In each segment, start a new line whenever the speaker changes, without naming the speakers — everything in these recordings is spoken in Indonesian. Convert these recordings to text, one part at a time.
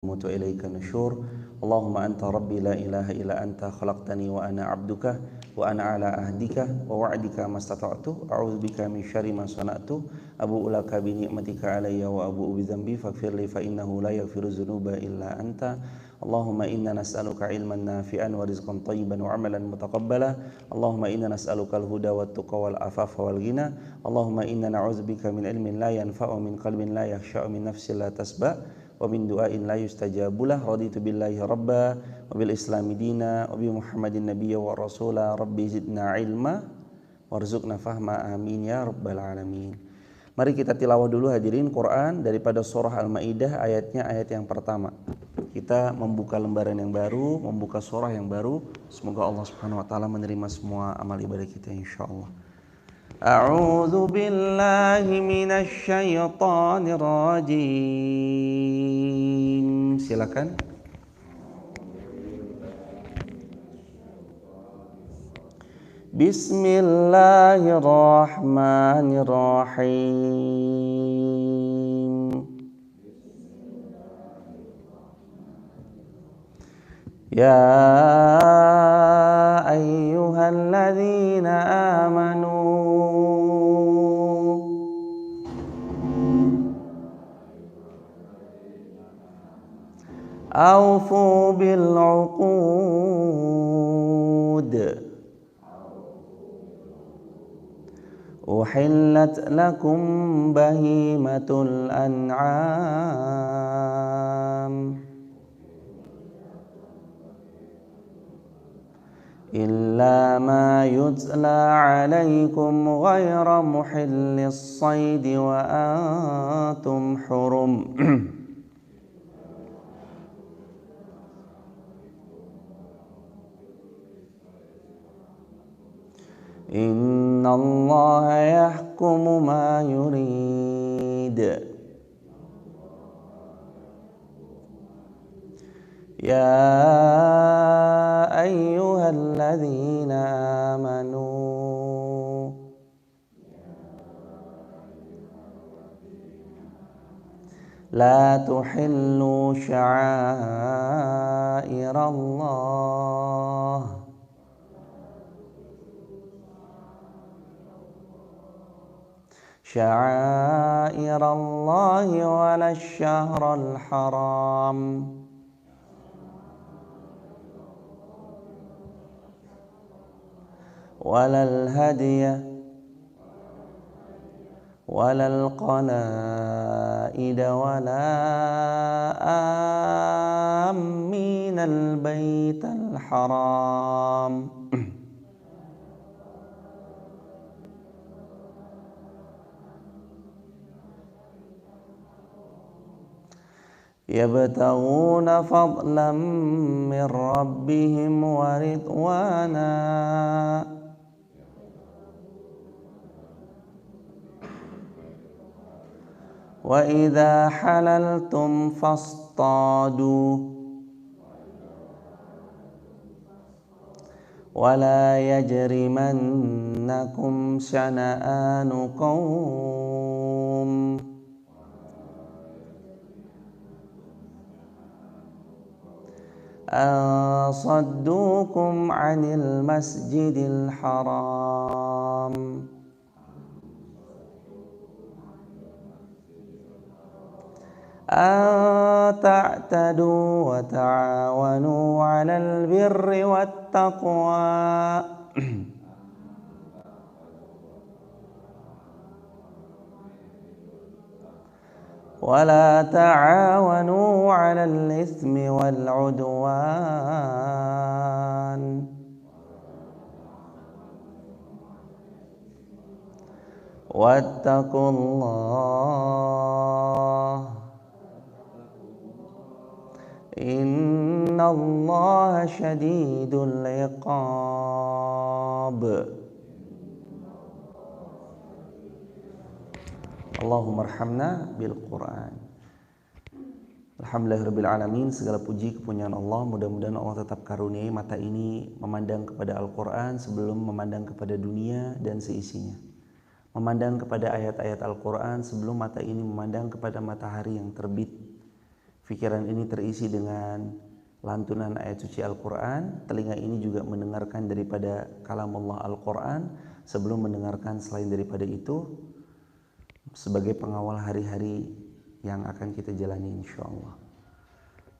mutu ilaika nusyur. Allahumma anta rabbi la ilaha illa anta khalaqtani wa ana abduka wa ana ala ahdika wa wa'dika mastata'tu a'udzubika min syarri ma sana'tu abu'u laka bi ni'matika alayya wa abu'u bi dzambi faghfirli fa innahu la yaghfiru dzunuba illa anta. Allahumma inna nas'aluka ilman nafi'an wa rizqan thayyiban wa 'amalan mutaqabbala. Allahumma inna nas'aluka al-huda wat tuqa wal afafa wal ghina. Allahumma inna na'udzubika min ilmin la yanfa'u min qalbin la yakhsha'u min nafsin la tasba' wa min du'ain la yustajabulah. Raditu billahi rabba wa bil islami dina wa bi muhammadin nabiyya wa rasula. Rabbi zidna ilma warzuqna fahma, amin ya rabbal alamin. Mari kita tilawah dulu hadirin Quran daripada surah Al-Maidah, ayatnya ayat yang pertama. Kita membuka lembaran yang baru, membuka surah yang baru. Semoga Allah Subhanahu wa taala menerima semua amal ibadah kita insyaallah. A'udzu billahi minasy syaithanir rajim. Silakan. Bismillahirrahmanirrahim. Ya ayyuhalladzina amanu awfu bil uqud uhillat lakum bahimatul an'am illa ma yutla alaikum ghayra muhillis saydi wa antum hurum. Inna Allah yahkumu ma yurid. Ya ayyuhalladzina amanu la tuhillu sya'airallah sya'airallahi wala syahral haram walal hadiya walal qalaida wala aminal baital haram yabtaghuna fadlan min rabbihim wa ridwana wa idza halaltum fastadu wa la yajrimannakum syana'anu qaum an saddukum 'anil masjidil haram ta'tadu wa ta'awanu 'alal birri wat taqwa wa la ta'awanu 'alal itsmi wal 'udwan wattaqullah innallaha syadidul iqab. Allahumma arhamna bil Qur'an. Alhamdulillahirabbil alamin. Segala puji kepunyaan Allah. Mudah-mudahan Allah tetap karuniai mata ini memandang kepada Al-Qur'an sebelum memandang kepada dunia dan seisinya. Memandang kepada ayat-ayat Al-Qur'an sebelum mata ini memandang kepada matahari yang terbit. pikiran ini terisi dengan lantunan ayat suci Al-Quran, telinga ini juga mendengarkan daripada kalam Allah Al-Quran sebelum mendengarkan selain daripada itu, sebagai pengawal hari-hari yang akan kita jalani insyaAllah.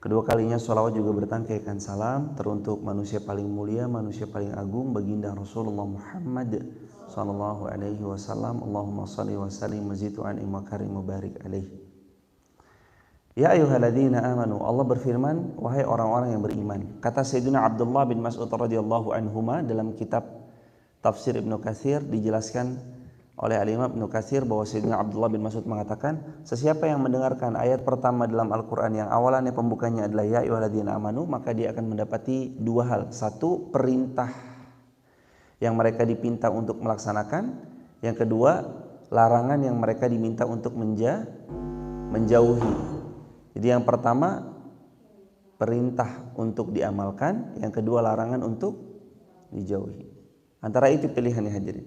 Kedua kalinya sholawat juga bertangkaikan salam teruntuk manusia paling mulia, manusia paling agung, baginda Rasulullah Muhammad sallallahu alaihi wasallam. Allahumma shalli wa sallim mazidu an wa karim mubarik alaihi. Ya ayyuhalladzina amanu, Allah berfirman, wahai orang-orang yang beriman. Kata Sayyidina Abdullah bin Mas'ud radhiyallahu anhuma dalam kitab Tafsir Ibnu Katsir, dijelaskan oleh Al-Imam Ibnu Katsir bahwa Sayyidina Abdullah bin Mas'ud mengatakan, sesiapa yang mendengarkan ayat pertama dalam Al-Quran yang awalannya pembukanya adalah ya ayyuhalladzina amanu, maka dia akan mendapati dua hal. Satu, perintah yang mereka dipinta untuk melaksanakan. Yang kedua, larangan yang mereka diminta untuk menjauhi. Jadi yang pertama, perintah untuk diamalkan. Yang kedua, larangan untuk dijauhi. Antara itu pilihannya hadirin.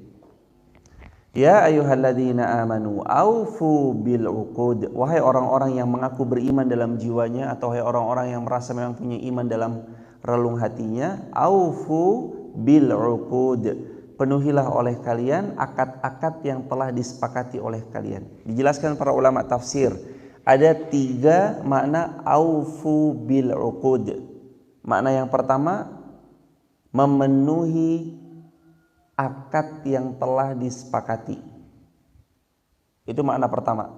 Ya ayyuhalladzina amanu aufu bil uqud, wahai orang-orang yang mengaku beriman dalam jiwanya, atau wahai orang-orang yang merasa memang punya iman dalam relung hatinya, aufu bil uqud, penuhilah oleh kalian akad-akad yang telah disepakati oleh kalian. Dijelaskan para ulama tafsir, ada 3 makna aufu bil uqud. Makna yang pertama, memenuhi akad yang telah disepakati. Itu makna pertama,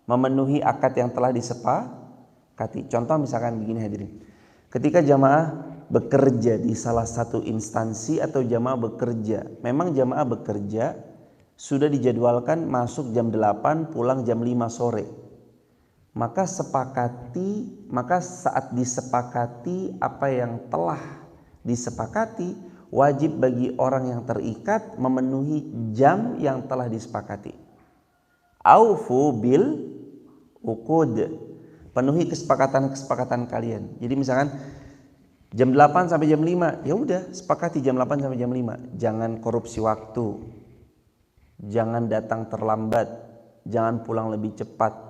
memenuhi akad yang telah disepakati. Contoh misalkan begini hadirin, ketika jamaah bekerja di salah satu instansi atau jamaah bekerja, memang jamaah bekerja sudah dijadwalkan masuk jam 8, pulang jam 5 sore. Maka saat disepakati apa yang telah disepakati, wajib bagi orang yang terikat memenuhi jam yang telah disepakati. Aufu bil uqud, penuhi kesepakatan-kesepakatan kalian. Jadi misalkan jam 8 sampai jam 5, ya udah sepakati jam 8 sampai jam 5. Jangan korupsi waktu, jangan datang terlambat, jangan pulang lebih cepat.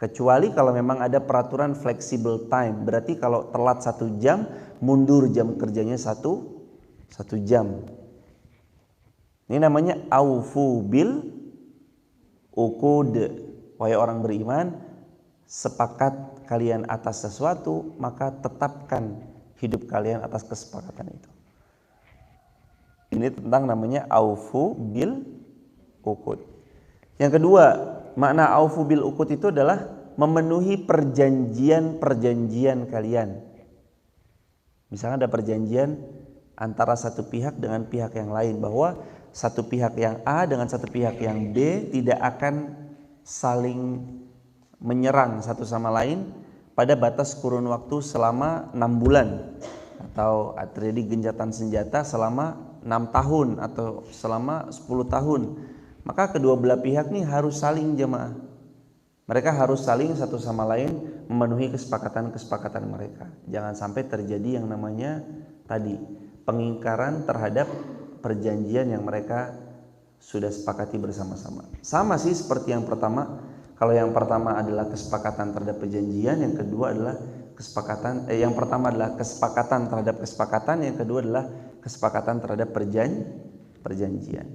Kecuali kalau memang ada peraturan flexible time, berarti kalau telat 1 jam, mundur jam kerjanya 1 jam. Ini namanya aufu bil uqud. Wahai orang beriman, sepakat kalian atas sesuatu, maka tetapkan hidup kalian atas kesepakatan itu. Ini tentang namanya aufu bil uqud. Yang kedua, makna aufu bil uqud itu adalah memenuhi perjanjian-perjanjian kalian. Misalnya ada perjanjian antara satu pihak dengan pihak yang lain, bahwa satu pihak yang A dengan satu pihak yang B tidak akan saling menyerang satu sama lain pada batas kurun waktu selama 6 bulan, atau terjadi gencatan senjata selama 6 tahun atau selama 10 tahun. Maka kedua belah pihak nih harus saling jemaah. Mereka harus saling satu sama lain memenuhi kesepakatan-kesepakatan mereka. Jangan sampai terjadi yang namanya tadi pengingkaran terhadap perjanjian yang mereka sudah sepakati bersama-sama. Sama sih seperti yang pertama. Kalau yang pertama adalah kesepakatan terhadap perjanjian, yang kedua adalah yang pertama adalah kesepakatan terhadap kesepakatan, yang kedua adalah kesepakatan terhadap perjanjian.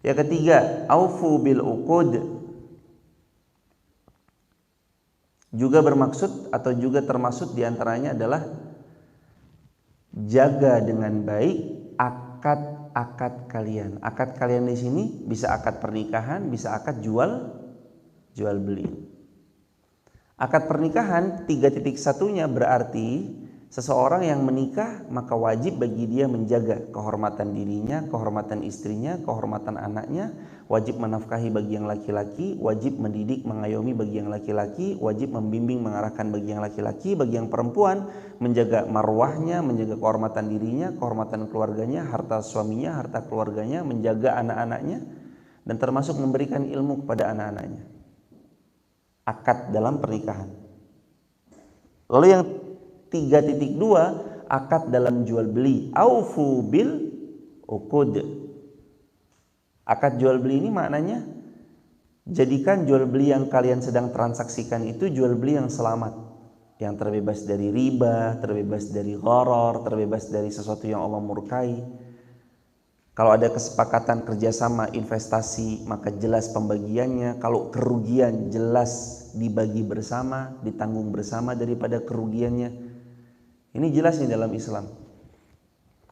Yang ketiga, aufu bil uqud, juga bermaksud atau juga termasuk diantaranya adalah jaga dengan baik akad-akad kalian. Akad kalian di sini bisa akad pernikahan, bisa akad jual beli. Akad pernikahan 3.1-nya berarti seseorang yang menikah maka wajib bagi dia menjaga kehormatan dirinya, kehormatan istrinya, kehormatan anaknya, wajib menafkahi bagi yang laki-laki, wajib mendidik mengayomi bagi yang laki-laki, wajib membimbing mengarahkan bagi yang laki-laki, bagi yang perempuan menjaga marwahnya, menjaga kehormatan dirinya, kehormatan keluarganya, harta suaminya, harta keluarganya, menjaga anak-anaknya, dan termasuk memberikan ilmu kepada anak-anaknya. Akad dalam pernikahan. Lalu yang 3.2, akad dalam jual beli, aufu bil uqud. Akad jual beli ini maknanya Jadikan jual beli yang kalian sedang transaksikan itu jual beli yang selamat, yang terbebas dari riba, terbebas dari gharar, terbebas dari sesuatu yang Allah murkai. Kalau ada kesepakatan kerjasama investasi, maka jelas pembagiannya. Kalau kerugian, jelas dibagi bersama, ditanggung bersama daripada kerugiannya. Ini jelas nih dalam Islam.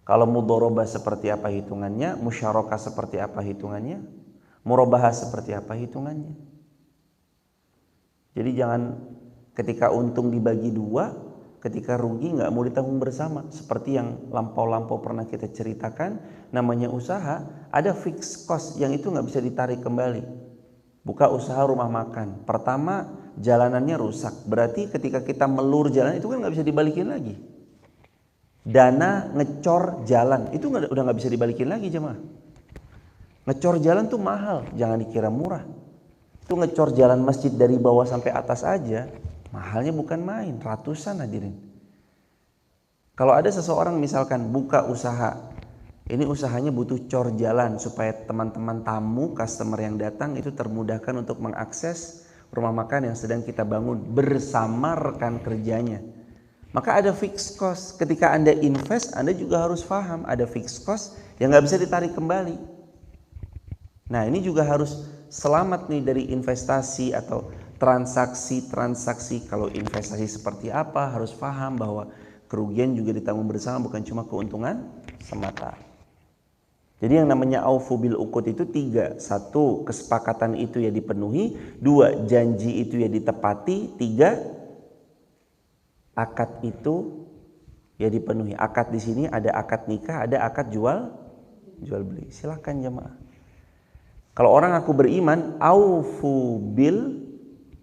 Kalau mudharabah seperti apa hitungannya, musyarakah seperti apa hitungannya, murabahah seperti apa hitungannya. Jadi jangan ketika untung dibagi dua, ketika rugi nggak mau ditanggung bersama. Seperti yang lampau-lampau pernah kita ceritakan, namanya usaha, ada fixed cost yang itu nggak bisa ditarik kembali. Buka usaha rumah makan, pertama jalanannya rusak, berarti ketika kita melur jalan itu kan nggak bisa dibalikin lagi. Dana ngecor jalan itu udah nggak bisa dibalikin lagi jemaah. Ngecor jalan tuh mahal, jangan dikira murah. Itu ngecor jalan masjid dari bawah sampai atas aja, mahalnya bukan main, ratusan hadirin. Kalau ada seseorang misalkan buka usaha, ini usahanya butuh cor jalan supaya teman-teman tamu, customer yang datang itu termudahkan untuk mengakses rumah makan yang sedang kita bangun bersama rekan kerjanya. Maka ada fixed cost. Ketika Anda invest, Anda juga harus paham ada fixed cost yang nggak bisa ditarik kembali. Nah ini juga harus selamat nih dari investasi atau transaksi. Kalau investasi seperti apa, harus paham bahwa kerugian juga ditanggung bersama, bukan cuma keuntungan semata. Jadi yang namanya aufu bil uqud itu 3. 1, kesepakatan itu ya dipenuhi. 2, janji itu ya ditepati. 3, akad itu ya dipenuhi. Akad di sini ada akad nikah, ada akad jual beli. Silakan jemaah. Kalau orang aku beriman, aufu bil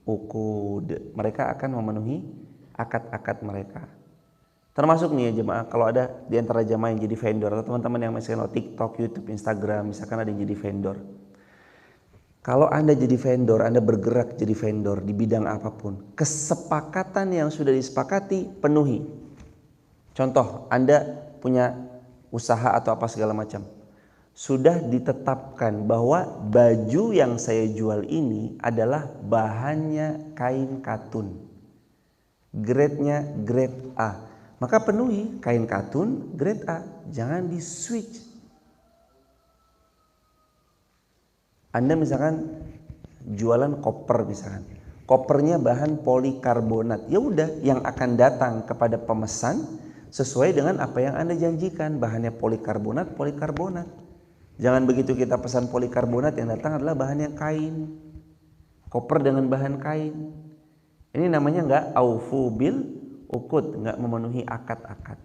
uqud, mereka akan memenuhi akad-akad mereka. Termasuk nih ya jemaah, kalau ada di antara jemaah yang jadi vendor atau teman-teman yang misalkan TikTok, YouTube, Instagram, misalkan ada yang jadi vendor. Kalau Anda jadi vendor, Anda bergerak jadi vendor di bidang apapun, kesepakatan yang sudah disepakati penuhi. Contoh, Anda punya usaha atau apa segala macam. Sudah ditetapkan bahwa baju yang saya jual ini adalah bahannya kain katun. Grade-nya grade A. Maka penuhi kain katun grade A. Jangan di switch. Anda misalkan jualan koper misalkan. Kopernya bahan polikarbonat. Ya udah, yang akan datang kepada pemesan sesuai dengan apa yang Anda janjikan. Bahannya polikarbonat. Jangan begitu kita pesan polikarbonat yang datang adalah bahannya kain. Koper dengan bahan kain. Ini namanya enggak aufu bil uqud, enggak memenuhi akad-akad.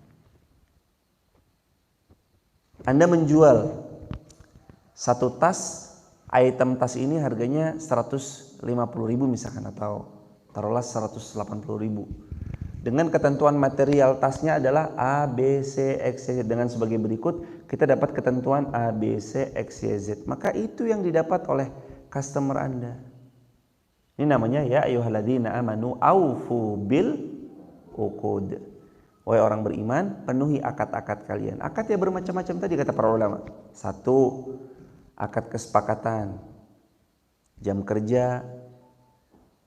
Anda menjual satu tas, item tas ini harganya 150.000 misalkan, atau taruhlah 180.000. Dengan ketentuan material tasnya adalah A, B, C, X, Y, Z. Dengan sebagai berikut, kita dapat ketentuan A, B, C, X, Y, Z. Maka itu yang didapat oleh customer Anda. Ini namanya ya ayyuhalladzina amanu aufu bil uqud. Wahai orang beriman, penuhi akad-akad kalian. Akad ya bermacam-macam tadi kata para ulama. 1, akad kesepakatan. Jam kerja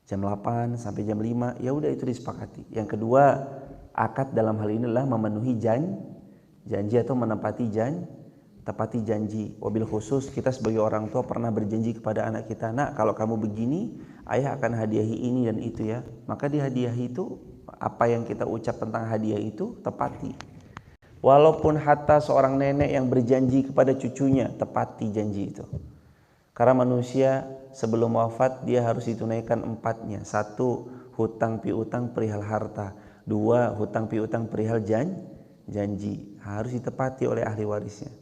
jam 8 sampai jam 5, ya udah itu disepakati. Yang kedua, akad dalam hal ini adalah memenuhi janji atau menepati tepati janji. Wabil khusus kita sebagai orang tua pernah berjanji kepada anak kita, nak kalau kamu begini, ayah akan hadiahi ini dan itu ya. Maka di hadiah itu, apa yang kita ucap tentang hadiah itu tepati. Walaupun hatta seorang nenek yang berjanji kepada cucunya, tepati janji itu. Karena manusia sebelum wafat dia harus ditunaikan 4-nya. 1, hutang piutang perihal harta. 2, hutang piutang perihal janji. Harus ditepati oleh ahli warisnya.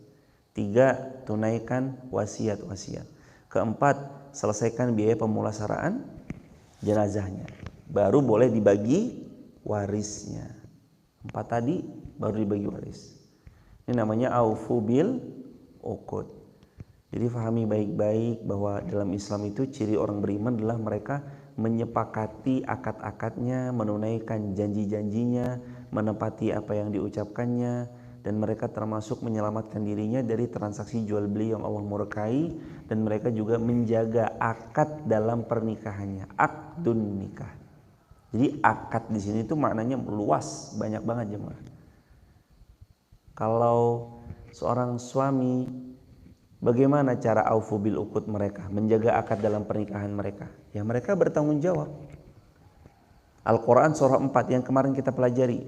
3, tunaikan wasiat. 4, selesaikan biaya pemulasaraan jenazahnya. Baru boleh dibagi warisnya. 4 tadi baru dibagi waris. Ini namanya aufu bil uqud. Jadi fahami baik-baik bahwa dalam Islam itu ciri orang beriman adalah mereka menyepakati akad-akadnya, menunaikan janji-janjinya, menepati apa yang diucapkannya, dan mereka termasuk menyelamatkan dirinya dari transaksi jual beli yang Allah murkai, dan mereka juga menjaga akad dalam pernikahannya, akdun nikah. Jadi akad di sini itu maknanya luas, banyak banget jemaah. Kalau seorang suami, bagaimana cara aufu bil uqud mereka, menjaga akad dalam pernikahan mereka? Ya mereka bertanggung jawab. Al-Quran surah 4 yang kemarin kita pelajari,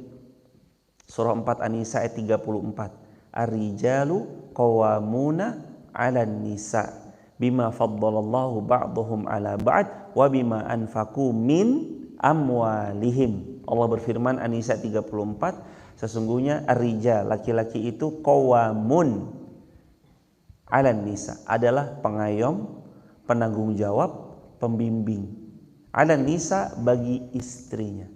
surah 4 An-Nisa ayat 34. Ar-rijalu qawwamuna 'alan nisa bima faddalallahu ba'dahum 'ala ba'd wa bima anfaqu min amwalihim. Allah berfirman An-Nisa 34, sesungguhnya ar-rijal, laki-laki itu qawwamun 'alan nisa, adalah pengayom, penanggung jawab, pembimbing 'alan nisa, bagi istrinya.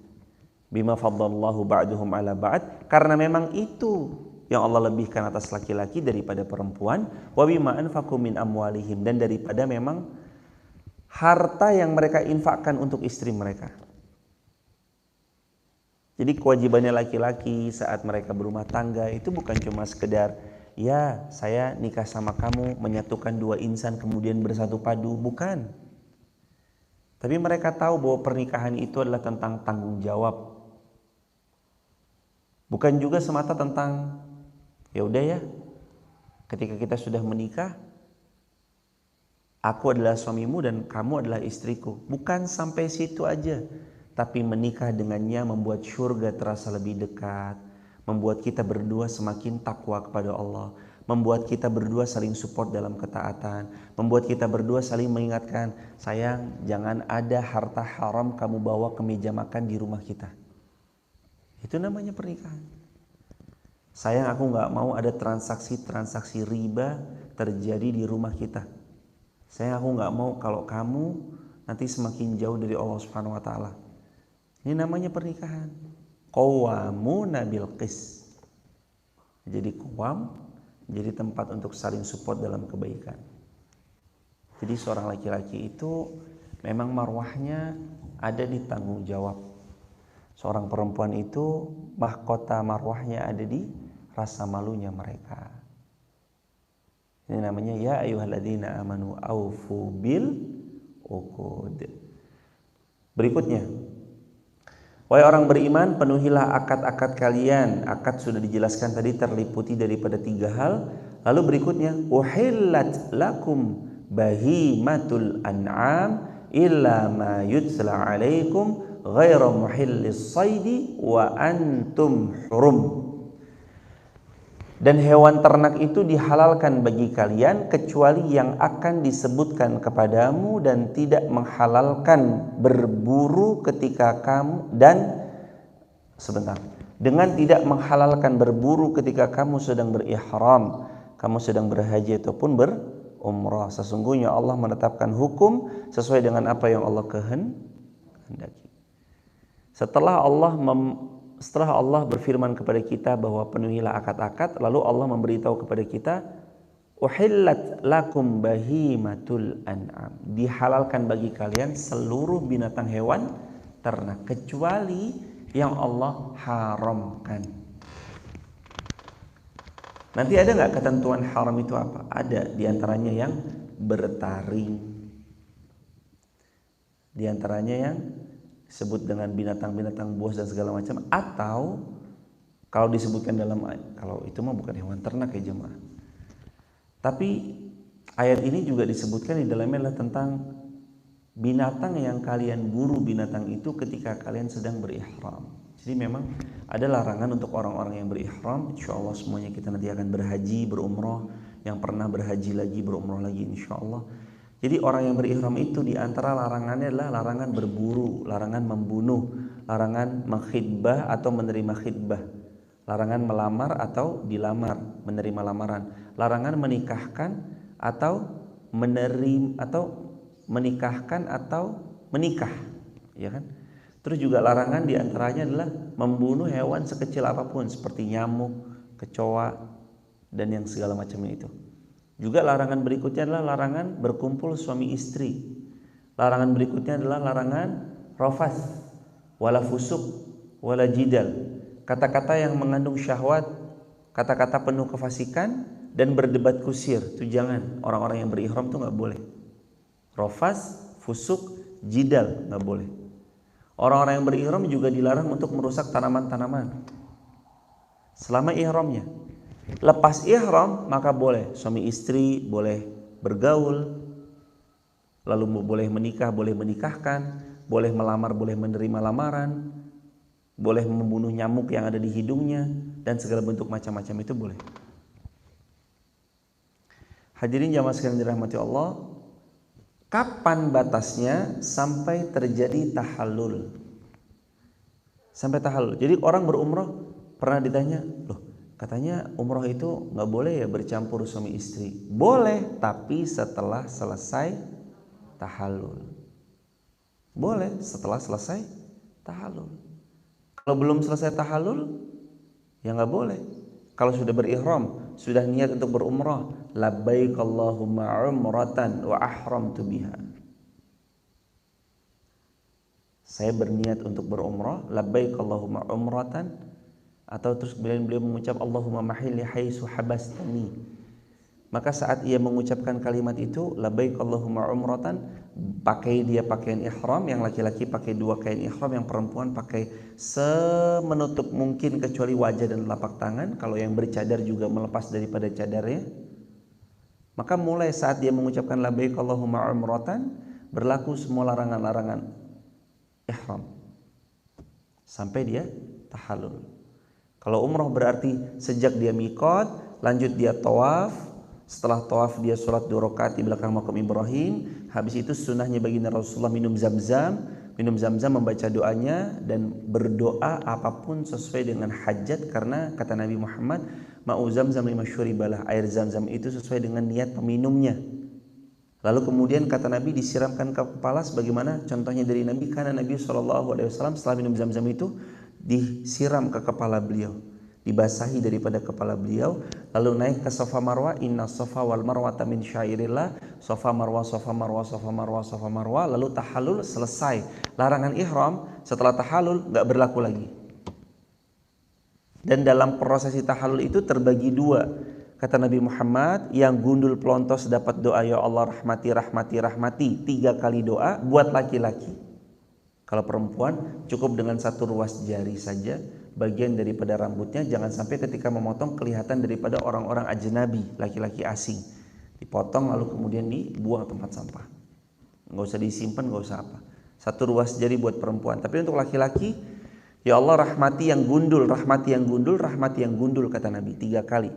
Bima faddalallahu ba'duhum ala ba'd, karena memang itu yang Allah lebihkan atas laki-laki daripada perempuan, wa bima anfaqu min amwalihim, dan daripada memang harta yang mereka infakkan untuk istri mereka. Jadi kewajibannya laki-laki saat mereka berumah tangga itu bukan cuma sekedar ya saya nikah sama kamu, menyatukan dua insan kemudian bersatu padu, bukan. Tapi mereka tahu bahwa pernikahan itu adalah tentang tanggung jawab. Bukan juga semata tentang ya udah ya, ketika kita sudah menikah, aku adalah suamimu dan kamu adalah istriku. Bukan sampai situ aja, tapi menikah dengannya membuat surga terasa lebih dekat, membuat kita berdua semakin takwa kepada Allah, membuat kita berdua saling support dalam ketaatan, membuat kita berdua saling mengingatkan, sayang jangan ada harta haram kamu bawa ke meja makan di rumah kita. Itu namanya pernikahan. Sayang aku gak mau ada transaksi riba terjadi di rumah kita. Sayang aku gak mau kalau kamu nanti semakin jauh dari Allah Subhanahu wa taala. Ini namanya pernikahan. Qawwamuna bil qis. Jadi qawwam jadi tempat untuk saling support dalam kebaikan. Jadi seorang laki-laki itu memang marwahnya ada di tanggung jawab. Seorang perempuan itu mahkota marwahnya ada di rasa malunya mereka. Ini namanya ya ayyuhalladzina amanu aufu bil uqud. Berikutnya, wahai orang beriman, penuhilah akad-akad kalian. Akad sudah dijelaskan tadi, terliputi daripada 3 hal. Lalu berikutnya, uhillat lakum bahimatul an'am illa ma yutla alaikum ghairu muhillis saidi wa antum hurum. Dan hewan ternak itu dihalalkan bagi kalian kecuali yang akan disebutkan kepadamu, dan tidak menghalalkan berburu ketika kamu, dan dengan tidak menghalalkan berburu ketika kamu sedang berihram, kamu sedang berhaji ataupun berumrah. Sesungguhnya Allah menetapkan hukum sesuai dengan apa yang Allah kehendaki. Setelah Allah berfirman kepada kita bahwa penuhilah akad-akad, lalu Allah memberitahu kepada kita, uhillat lakum bahimatul an'am, dihalalkan bagi kalian seluruh binatang hewan ternak kecuali yang Allah haramkan. Nanti ada nggak ketentuan haram itu apa? Ada, diantaranya yang bertaring, diantaranya yang disebut dengan binatang-binatang buas dan segala macam, atau kalau disebutkan dalam ayat, kalau itu mah bukan hewan ternak ya jemaah. Tapi ayat ini juga disebutkan di dalamnya adalah tentang binatang yang kalian buru binatang itu ketika kalian sedang berihram. Jadi memang ada larangan untuk orang-orang yang berihram. Insyaallah semuanya kita nanti akan berhaji, berumrah, yang pernah berhaji lagi, berumrah lagi insyaallah. Jadi orang yang berihram itu diantara larangannya adalah larangan berburu, larangan membunuh, larangan mengkhidbah atau menerima khidbah, larangan melamar atau dilamar, menerima lamaran, larangan menikahkan atau menerima atau menikahkan atau menikah, ya kan? Terus juga larangan diantaranya adalah membunuh hewan sekecil apapun seperti nyamuk, kecoa, dan yang segala macamnya itu. Juga larangan berikutnya adalah larangan berkumpul suami istri. Larangan berikutnya adalah larangan rafath, wala fusuk, wala jidal. Kata-kata yang mengandung syahwat, kata-kata penuh kefasikan dan berdebat kusir. Itu jangan. Orang-orang yang berihram tuh nggak boleh. Rofas, fusuk, jidal nggak boleh. Orang-orang yang berihram juga dilarang untuk merusak tanaman-tanaman selama ihramnya. Lepas ihram maka boleh suami istri boleh bergaul, lalu boleh menikah, boleh menikahkan, boleh melamar, boleh menerima lamaran, boleh membunuh nyamuk yang ada di hidungnya, dan segala bentuk macam-macam itu boleh. Hadirin jamaah sekalian dirahmati Allah, kapan batasnya sampai terjadi tahallul? Sampai tahallul. Jadi orang berumrah pernah ditanya, loh katanya umrah itu nggak boleh ya bercampur suami istri. Boleh, tapi setelah selesai tahallul. Boleh setelah selesai tahallul. Kalau belum selesai tahallul, ya nggak boleh. Kalau sudah berihram, sudah niat untuk berumrah, labbaik Allahumma umratan wa ahramtu biha. Saya berniat untuk berumrah, labbaik Allahumma umratan, atau terus beliau mengucap Allahumma mahilli haitsu habastani. Maka saat ia mengucapkan kalimat itu, labbaik Allahumma umratan, pakai dia pakaian ihram, yang laki-laki pakai 2 kain ihram, yang perempuan pakai semenutup mungkin kecuali wajah dan telapak tangan. Kalau yang bercadar juga melepas daripada cadarnya. Maka mulai saat dia mengucapkan labbaik Allahumma umratan, berlaku semua larangan-larangan ihram sampai dia tahallul. Kalau umrah berarti sejak dia miqat, lanjut dia tawaf. Setelah tawaf dia sholat 2 rakaat di belakang makam Ibrahim. Habis itu sunnahnya baginda Rasulullah minum zam-zam, membaca doanya dan berdoa apapun sesuai dengan hajat, karena kata Nabi Muhammad, ma'u zamzam lima syuribalah, air zam-zam itu sesuai dengan niat peminumnya. Lalu kemudian kata Nabi disiramkan ke kepala, sebagaimana contohnya dari Nabi, karena Nabi SAW setelah minum zam-zam itu disiram ke kepala beliau, dibasahi daripada kepala beliau, lalu naik ke Safa Marwah. Inna Safa wal Marwata min syairillah. Safa Marwah, Safa Marwah, Safa Marwah, Safa Marwah. Lalu tahallul, selesai. Larangan ihram setelah tahallul nggak berlaku lagi. Dan dalam prosesi tahallul itu terbagi 2. Kata Nabi Muhammad, yang gundul pelontos dapat doa ya Allah rahmati, rahmati, rahmati, 3 kali doa buat laki-laki. Kalau perempuan cukup dengan 1 ruas jari saja, bagian daripada rambutnya, jangan sampai ketika memotong kelihatan daripada orang-orang ajnabi, laki-laki asing. Dipotong lalu kemudian dibuang tempat sampah. Nggak usah disimpan, nggak usah apa. 1 ruas jari buat perempuan. Tapi untuk laki-laki, ya Allah rahmati yang gundul, rahmati yang gundul, rahmati yang gundul, kata Nabi 3 kali.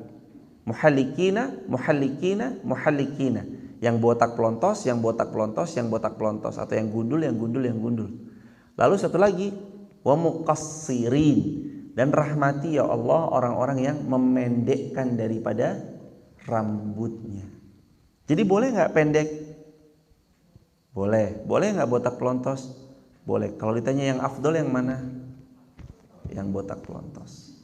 Muhallikina, muhallikina, muhallikina. Yang botak pelontos, yang botak pelontos, yang botak pelontos, atau yang gundul, yang gundul, yang gundul. Lalu satu lagi, wa muqassirin, dan rahmati ya Allah orang-orang yang memendekkan daripada rambutnya. Jadi boleh nggak pendek? Boleh. Boleh nggak botak pelontos? Boleh. Kalau ditanya yang afdol yang mana? Yang botak pelontos.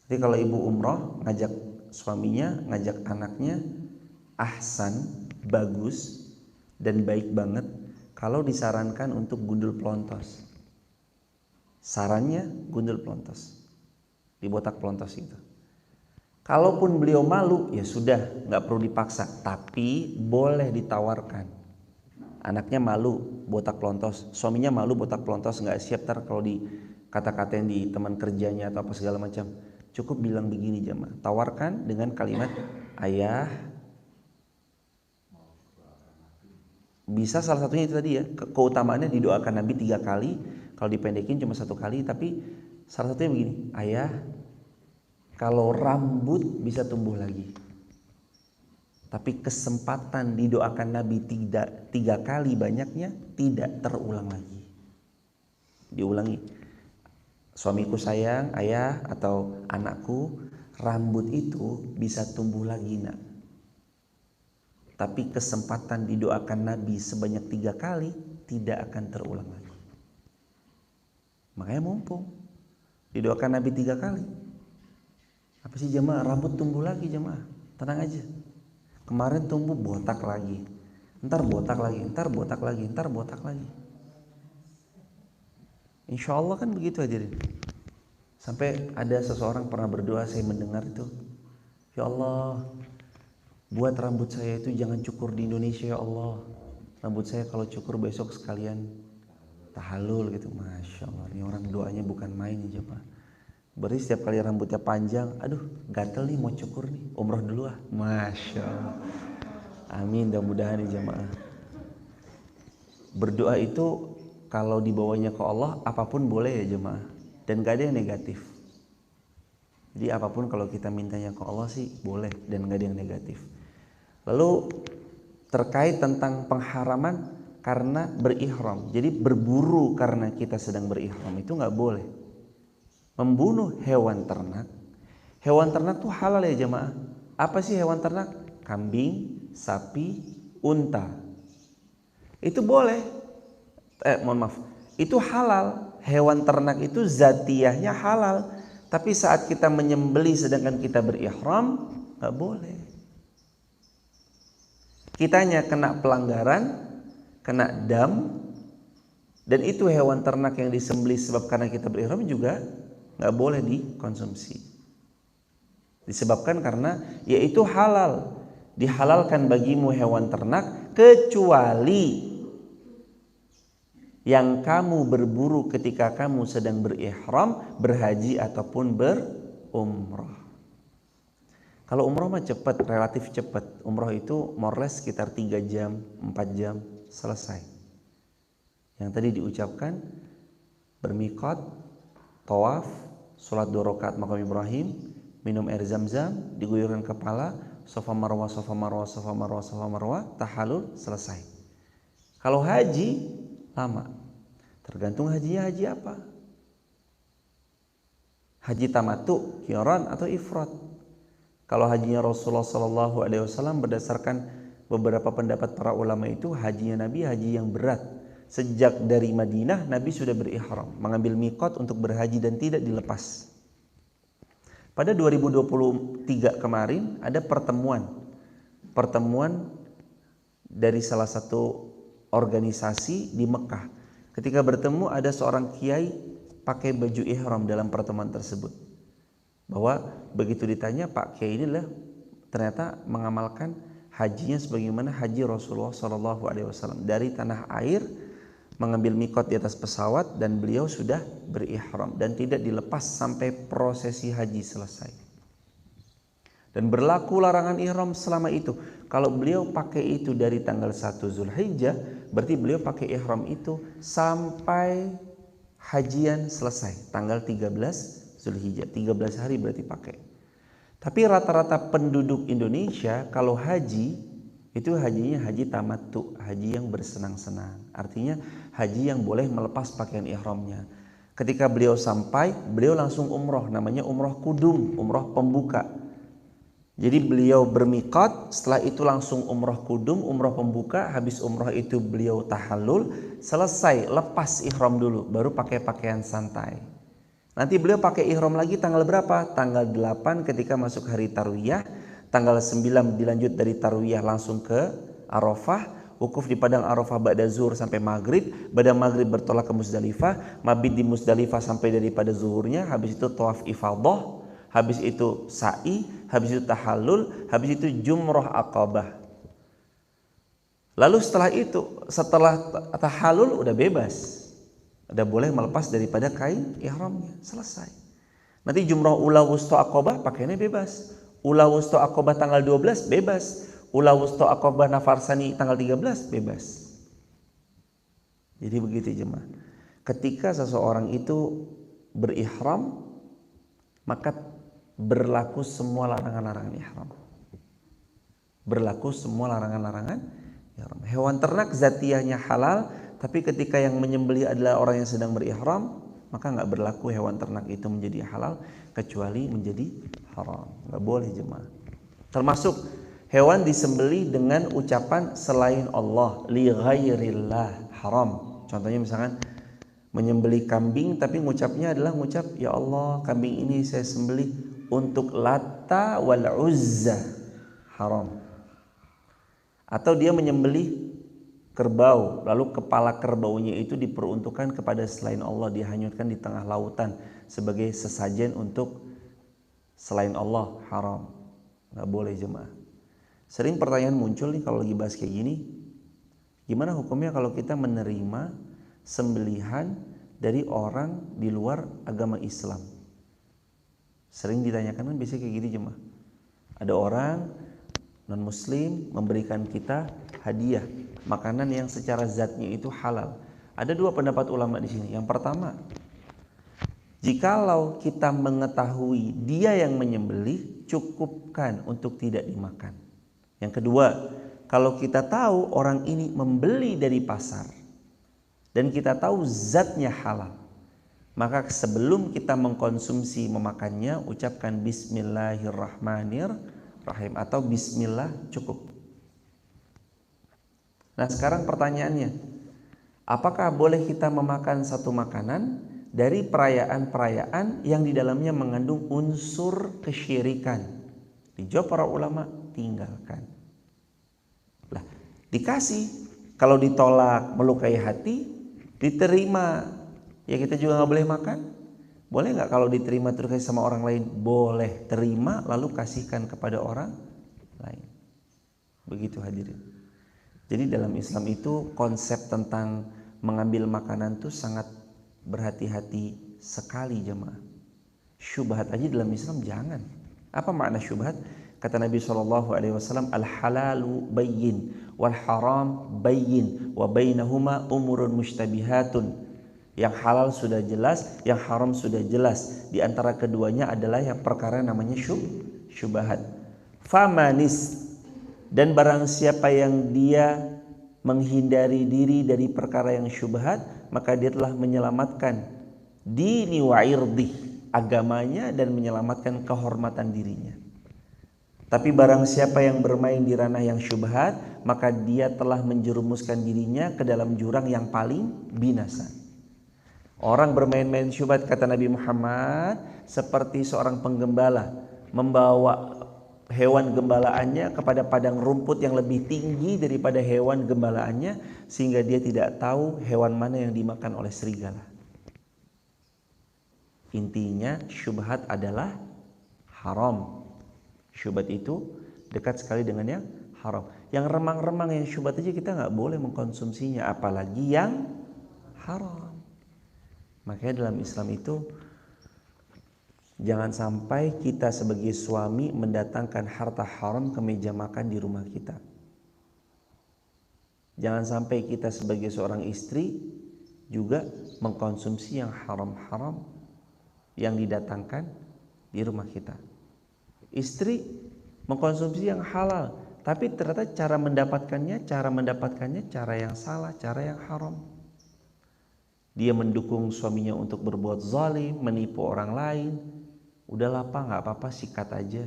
Jadi kalau ibu umroh ngajak suaminya, ngajak anaknya, ahsan, bagus dan baik banget kalau disarankan untuk gundul pelontos. Sarannya gundul pelontos, dibotak pelontos itu. Kalaupun beliau malu, ya sudah, nggak perlu dipaksa, tapi boleh ditawarkan. Anaknya malu botak pelontos, suaminya malu botak pelontos, nggak siap tar kalau di kata-katain di teman kerjanya atau apa segala macam. Cukup bilang begini jemaah, tawarkan dengan kalimat ayah. Bisa salah satunya itu tadi ya, keutamaannya didoakan Nabi 3 kali. Kalau dipendekin cuma 1 kali, tapi salah satunya begini, ayah, kalau rambut bisa tumbuh lagi, tapi kesempatan didoakan Nabi 3 kali banyaknya tidak terulang lagi. Diulangi, suamiku sayang, ayah atau anakku, rambut itu bisa tumbuh lagi nak, tapi kesempatan didoakan Nabi sebanyak 3 kali tidak akan terulang lagi. Makanya mumpung didoakan Nabi 3 kali. Apa sih jemaah, rambut tumbuh lagi jemaah, tenang aja. Kemarin tumbuh botak lagi, ntar botak lagi, ntar botak lagi, ntar botak lagi. Insya Allah kan begitu hadirin. Sampai ada seseorang pernah berdoa, saya mendengar itu, Ya Allah, buat rambut saya itu jangan cukur di Indonesia ya Allah. Rambut saya kalau cukur besok sekalian tahallul gitu. Masya Allah, ini orang doanya bukan main ya jemaah. Berarti setiap kali rambutnya panjang, aduh gatel nih mau cukur nih, umroh dulu ah. Masya Allah. Amin, mudah-mudahan ya jemaah. Berdoa itu kalau dibawanya ke Allah apapun boleh ya jemaah, dan gak ada yang negatif. Jadi apapun kalau kita mintanya ke Allah sih boleh dan gak ada yang negatif. Lalu terkait tentang pengharaman karena berihram. Jadi berburu karena kita sedang berihram itu gak boleh. Membunuh hewan ternak. Hewan ternak tuh halal ya jemaah. Apa sih hewan ternak? Kambing, sapi, unta. Itu boleh. Mohon maaf. Itu halal. Hewan ternak itu zatiyahnya halal. Tapi saat kita menyembeli sedangkan kita berihram, gak boleh. Kitanya kena pelanggaran, kena dam, dan itu hewan ternak yang disembeli sebab karena kita berihram juga gak boleh dikonsumsi. Disebabkan karena yaitu halal. Dihalalkan bagimu hewan ternak kecuali yang kamu berburu ketika kamu sedang berihram, berhaji ataupun berumrah. Kalau umrah mah cepat, relatif cepat. Umrah itu more or less sekitar 3 jam, 4 jam selesai. Yang tadi diucapkan bermiqat, tawaf, sholat 2 rakaat maqam Ibrahim, minum air zam-zam, diguyurkan kepala, safa marwah, safa marwah, safa marwah, safa marwah, tahallul, selesai. Kalau haji lama. Tergantung hajinya haji apa. Haji tamattu, qiran atau ifrad. Kalau hajinya Rasulullah SAW berdasarkan beberapa pendapat para ulama itu hajinya Nabi haji yang berat. Sejak dari Madinah Nabi sudah berihram, mengambil miqat untuk berhaji dan tidak dilepas. Pada 2023 kemarin ada pertemuan dari salah satu organisasi di Mekah. Ketika bertemu ada seorang kiai pakai baju ihram dalam pertemuan tersebut. Bahwa begitu ditanya, Pak Kiai inilah ternyata mengamalkan hajinya sebagaimana haji Rasulullah SAW dari tanah air, mengambil miqat di atas pesawat, dan beliau sudah berihram dan tidak dilepas sampai prosesi haji selesai. Dan berlaku larangan ihram selama itu. Kalau beliau pakai itu dari tanggal 1 Zulhijjah, berarti beliau pakai ihram itu sampai hajian selesai tanggal 13 Zulhijjah, 13 hari berarti pakai. Tapi rata-rata penduduk Indonesia kalau haji itu hajinya haji tamattu, haji yang bersenang-senang. Artinya haji yang boleh melepas pakaian ihramnya. Ketika beliau sampai, beliau langsung umroh, namanya umroh kudum, umroh pembuka. Jadi beliau bermiqat, setelah itu langsung umroh kudum, umroh pembuka. Habis umroh itu beliau tahallul, selesai lepas ihram dulu, baru pakai pakaian santai. Nanti beliau pakai ihram lagi tanggal berapa? Tanggal 8 ketika masuk hari Tarwiyah. Tanggal 9 dilanjut dari Tarwiyah langsung ke Arafah. Wukuf di padang Arafah ba'da zuhur sampai maghrib. Ba'da maghrib bertolak ke Muzdalifah. Mabit di Muzdalifah sampai daripada zuhurnya. Habis itu tawaf ifadah. Habis itu sa'i. Habis itu tahallul. Habis itu jumrah aqabah. Lalu setelah tahallul udah bebas. Udah boleh melepas daripada kain ihramnya, selesai. Nanti jumrah ula wusta aqabah pakainya bebas. Ula wusta aqabah tanggal 12 bebas. Ula wusta aqabah nafarsani tanggal 13 bebas. Jadi begitu jemaah. Ketika seseorang itu berihram, maka berlaku semua larangan-larangan ihram. Berlaku semua larangan-larangan ihram. Hewan ternak zatiyahnya halal, tapi ketika yang menyembelih adalah orang yang sedang berihram, maka nggak berlaku hewan ternak itu menjadi halal kecuali menjadi haram. Nggak boleh jemaah. Termasuk hewan disembelih dengan ucapan selain Allah, li ghairillah, haram. Contohnya misalkan menyembelih kambing tapi ngucapnya adalah ngucap, ya Allah kambing ini saya sembelih untuk Lata wal Uzza, haram. Atau dia menyembelih kerbau, lalu kepala kerbaunya itu diperuntukkan kepada selain Allah, dihanyutkan di tengah lautan sebagai sesajen untuk selain Allah, haram. nggak boleh jemaah. Sering pertanyaan muncul nih kalau lagi bahas kayak gini, gimana hukumnya kalau kita menerima sembelihan dari orang di luar agama Islam? Sering ditanyakan kan biasanya kayak gini jemaah. Ada orang non muslim memberikan kita hadiah makanan yang secara zatnya itu halal. Ada dua pendapat ulama di sini. Yang pertama, jikalau kita mengetahui dia yang menyembelih, cukupkan untuk tidak dimakan. Yang kedua, kalau kita tahu orang ini membeli dari pasar dan kita tahu zatnya halal, maka sebelum kita mengkonsumsi memakannya, ucapkan Bismillahirrahmanirrahim atau Bismillah cukup. Nah sekarang pertanyaannya, apakah boleh kita memakan satu makanan dari perayaan-perayaan yang di dalamnya mengandung unsur kesyirikan? Dijawab para ulama, tinggalkan. Lah, dikasih, kalau ditolak melukai hati, diterima, ya kita juga nggak boleh makan. Boleh nggak kalau diterima terus kasih sama orang lain? Boleh, terima lalu kasihkan kepada orang lain. Begitu hadirin. Jadi dalam Islam itu konsep tentang mengambil makanan itu sangat berhati-hati sekali jemaah. Syubhat aja dalam Islam jangan. Apa makna syubhat? Kata Nabi SAW, al-halalu bayyin wal haram bayyin wa bainahuma umurun mushtabihatun. Yang halal sudah jelas, yang haram sudah jelas. Di antara keduanya adalah yang perkara namanya syubhat. Famanis, dan barang siapa yang dia menghindari diri dari perkara yang syubhat, maka dia telah menyelamatkan dini wa irdi, agamanya, dan menyelamatkan kehormatan dirinya. Tapi barang siapa yang bermain di ranah yang syubhat, maka dia telah menjerumuskan dirinya ke dalam jurang yang paling binasa. Orang bermain-main syubhat, kata Nabi Muhammad, seperti seorang penggembala membawa hewan gembalaannya kepada padang rumput yang lebih tinggi daripada hewan gembalaannya, sehingga dia tidak tahu hewan mana yang dimakan oleh serigala. Intinya syubhat adalah haram. Syubhat itu dekat sekali dengan yang haram. Yang remang-remang yang syubhat aja kita nggak boleh mengkonsumsinya, apalagi yang haram. Makanya dalam Islam itu jangan sampai kita sebagai suami mendatangkan harta haram ke meja makan di rumah kita. Jangan sampai kita sebagai seorang istri juga mengkonsumsi yang haram-haram yang didatangkan di rumah kita. Istri mengkonsumsi yang halal, tapi ternyata cara mendapatkannya cara yang salah, cara yang haram. Dia mendukung suaminya untuk berbuat zalim, menipu orang lain. Udahlah pak, nggak apa-apa, sikat aja.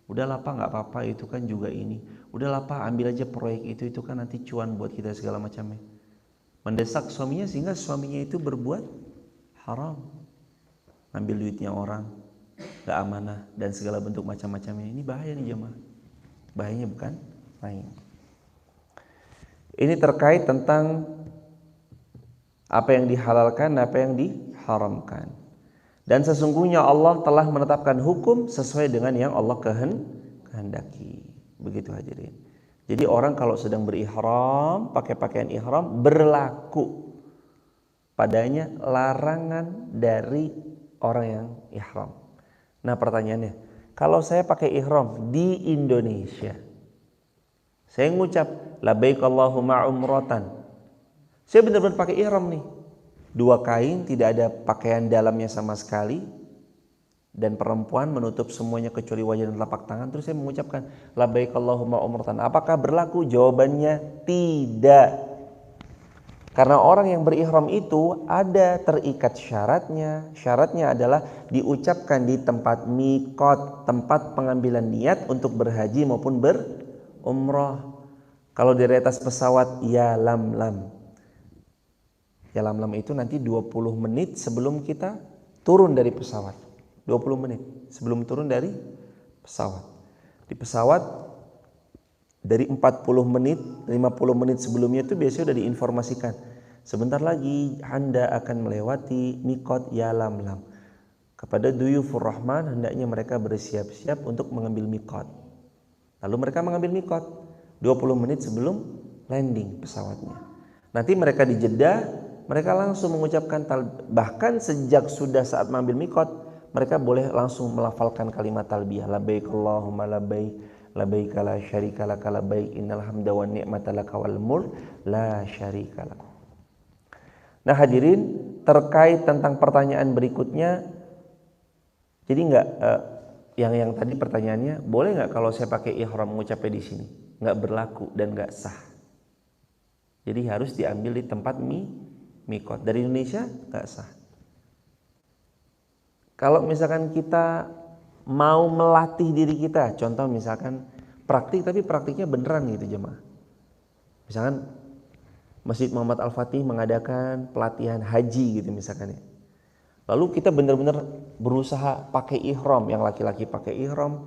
Udahlah pak, nggak apa-apa, itu kan juga ini. Udahlah pak, ambil aja proyek itu kan nanti cuan buat kita segala macamnya. Mendesak suaminya sehingga suaminya itu berbuat haram, ngambil duitnya orang, nggak amanah, dan segala bentuk macam-macamnya. Ini bahaya nih jemaah. Bahayanya bukan main. Ini terkait tentang apa yang dihalalkan, apa yang diharamkan. Dan sesungguhnya Allah telah menetapkan hukum sesuai dengan yang Allah kehendaki. Begitu hadirin. Jadi orang kalau sedang berihram, pakai pakaian ihram, berlaku padanya larangan dari orang yang ihram. Nah pertanyaannya, kalau saya pakai ihram di Indonesia, saya ngucap labbaik Allahumma umratan, saya benar-benar pakai ihram nih, 2 kain, tidak ada pakaian dalamnya sama sekali, dan perempuan menutup semuanya kecuali wajah dan telapak tangan, terus saya mengucapkan labbaik Allahumma umratan, apakah berlaku? Jawabannya tidak. Karena orang yang berihram itu ada terikat syaratnya. Syaratnya adalah diucapkan di tempat miqat, tempat pengambilan niat untuk berhaji maupun berumrah. Kalau di atas pesawat, ya lam-lam. Ya lam-lam itu nanti 20 menit sebelum kita turun dari pesawat. 20 menit sebelum turun dari pesawat. Di pesawat dari 40 menit, 50 menit sebelumnya itu biasanya sudah diinformasikan. Sebentar lagi Anda akan melewati miqat ya lam-lam. Kepada duyufur rahman hendaknya mereka bersiap-siap untuk mengambil miqat. Lalu mereka mengambil mikot 20 menit sebelum landing pesawatnya. Nanti mereka di Jeddah, mereka langsung mengucapkan bahkan sejak sudah saat mengambil mikot, mereka boleh langsung melafalkan kalimat talbiyah, labbaik Allahumma labbaik, labbaik la syarika lak labbaik, innal hamda wan ni'mata lak wal mulk la syarika lak. Nah hadirin, terkait tentang pertanyaan berikutnya, jadi yang tadi pertanyaannya, boleh nggak kalau saya pakai ihram mengucapnya di sini? Nggak berlaku dan nggak sah. Jadi harus diambil di tempat mikot. Dari Indonesia nggak sah. Kalau misalkan kita mau melatih diri kita, contoh misalkan praktik tapi praktiknya beneran gitu jemaah. Misalkan Masjid Muhammad Al-Fatih mengadakan pelatihan haji gitu misalkan ya. Lalu kita benar-benar berusaha pakai ihram, yang laki-laki pakai ihram,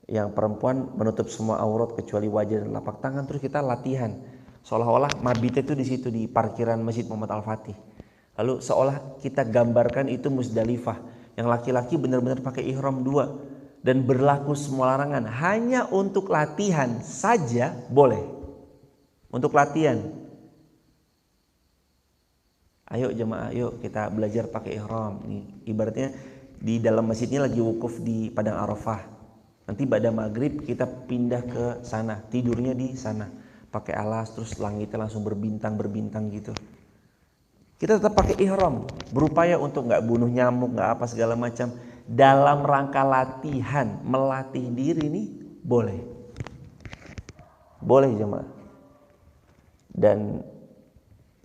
yang perempuan menutup semua aurat kecuali wajah dan telapak tangan, terus kita latihan. Seolah-olah mabit itu di situ di parkiran Masjid Muhammad Al-Fatih. Lalu seolah kita gambarkan itu Musdalifah. Yang laki-laki benar-benar pakai ihram 2 dan berlaku semua larangan. Hanya untuk latihan saja boleh. Untuk latihan. Ayo jemaah, ayo kita belajar pakai ihram. Nih, ibaratnya di dalam masjidnya lagi wukuf di Padang Arafah. Nanti pada maghrib kita pindah ke sana, tidurnya di sana. Pakai alas, terus langitnya langsung berbintang-berbintang gitu. Kita tetap pakai ihram, berupaya untuk nggak bunuh nyamuk, nggak apa segala macam. Dalam rangka latihan, melatih diri nih boleh. Boleh jemaah. Dan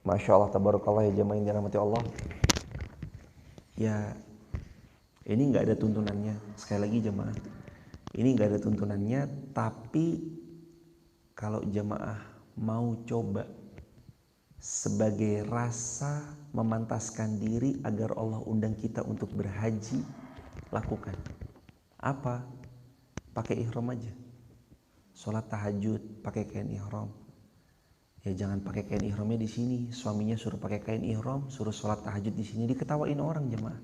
Masya Allah, tabarakallah ya jemaah yang dirahmati Allah. Ya, ini nggak ada tuntunannya. Sekali lagi jemaah, ini nggak ada tuntunannya. Tapi kalau jemaah mau coba sebagai rasa memantaskan diri agar Allah undang kita untuk berhaji, lakukan. Apa? Pakai ihram aja. Sholat tahajud pakai kain ihram. Ya jangan pakai kain ihramnya di sini. Suaminya suruh pakai kain ihram, suruh sholat tahajud di sini, diketawain orang jemaah.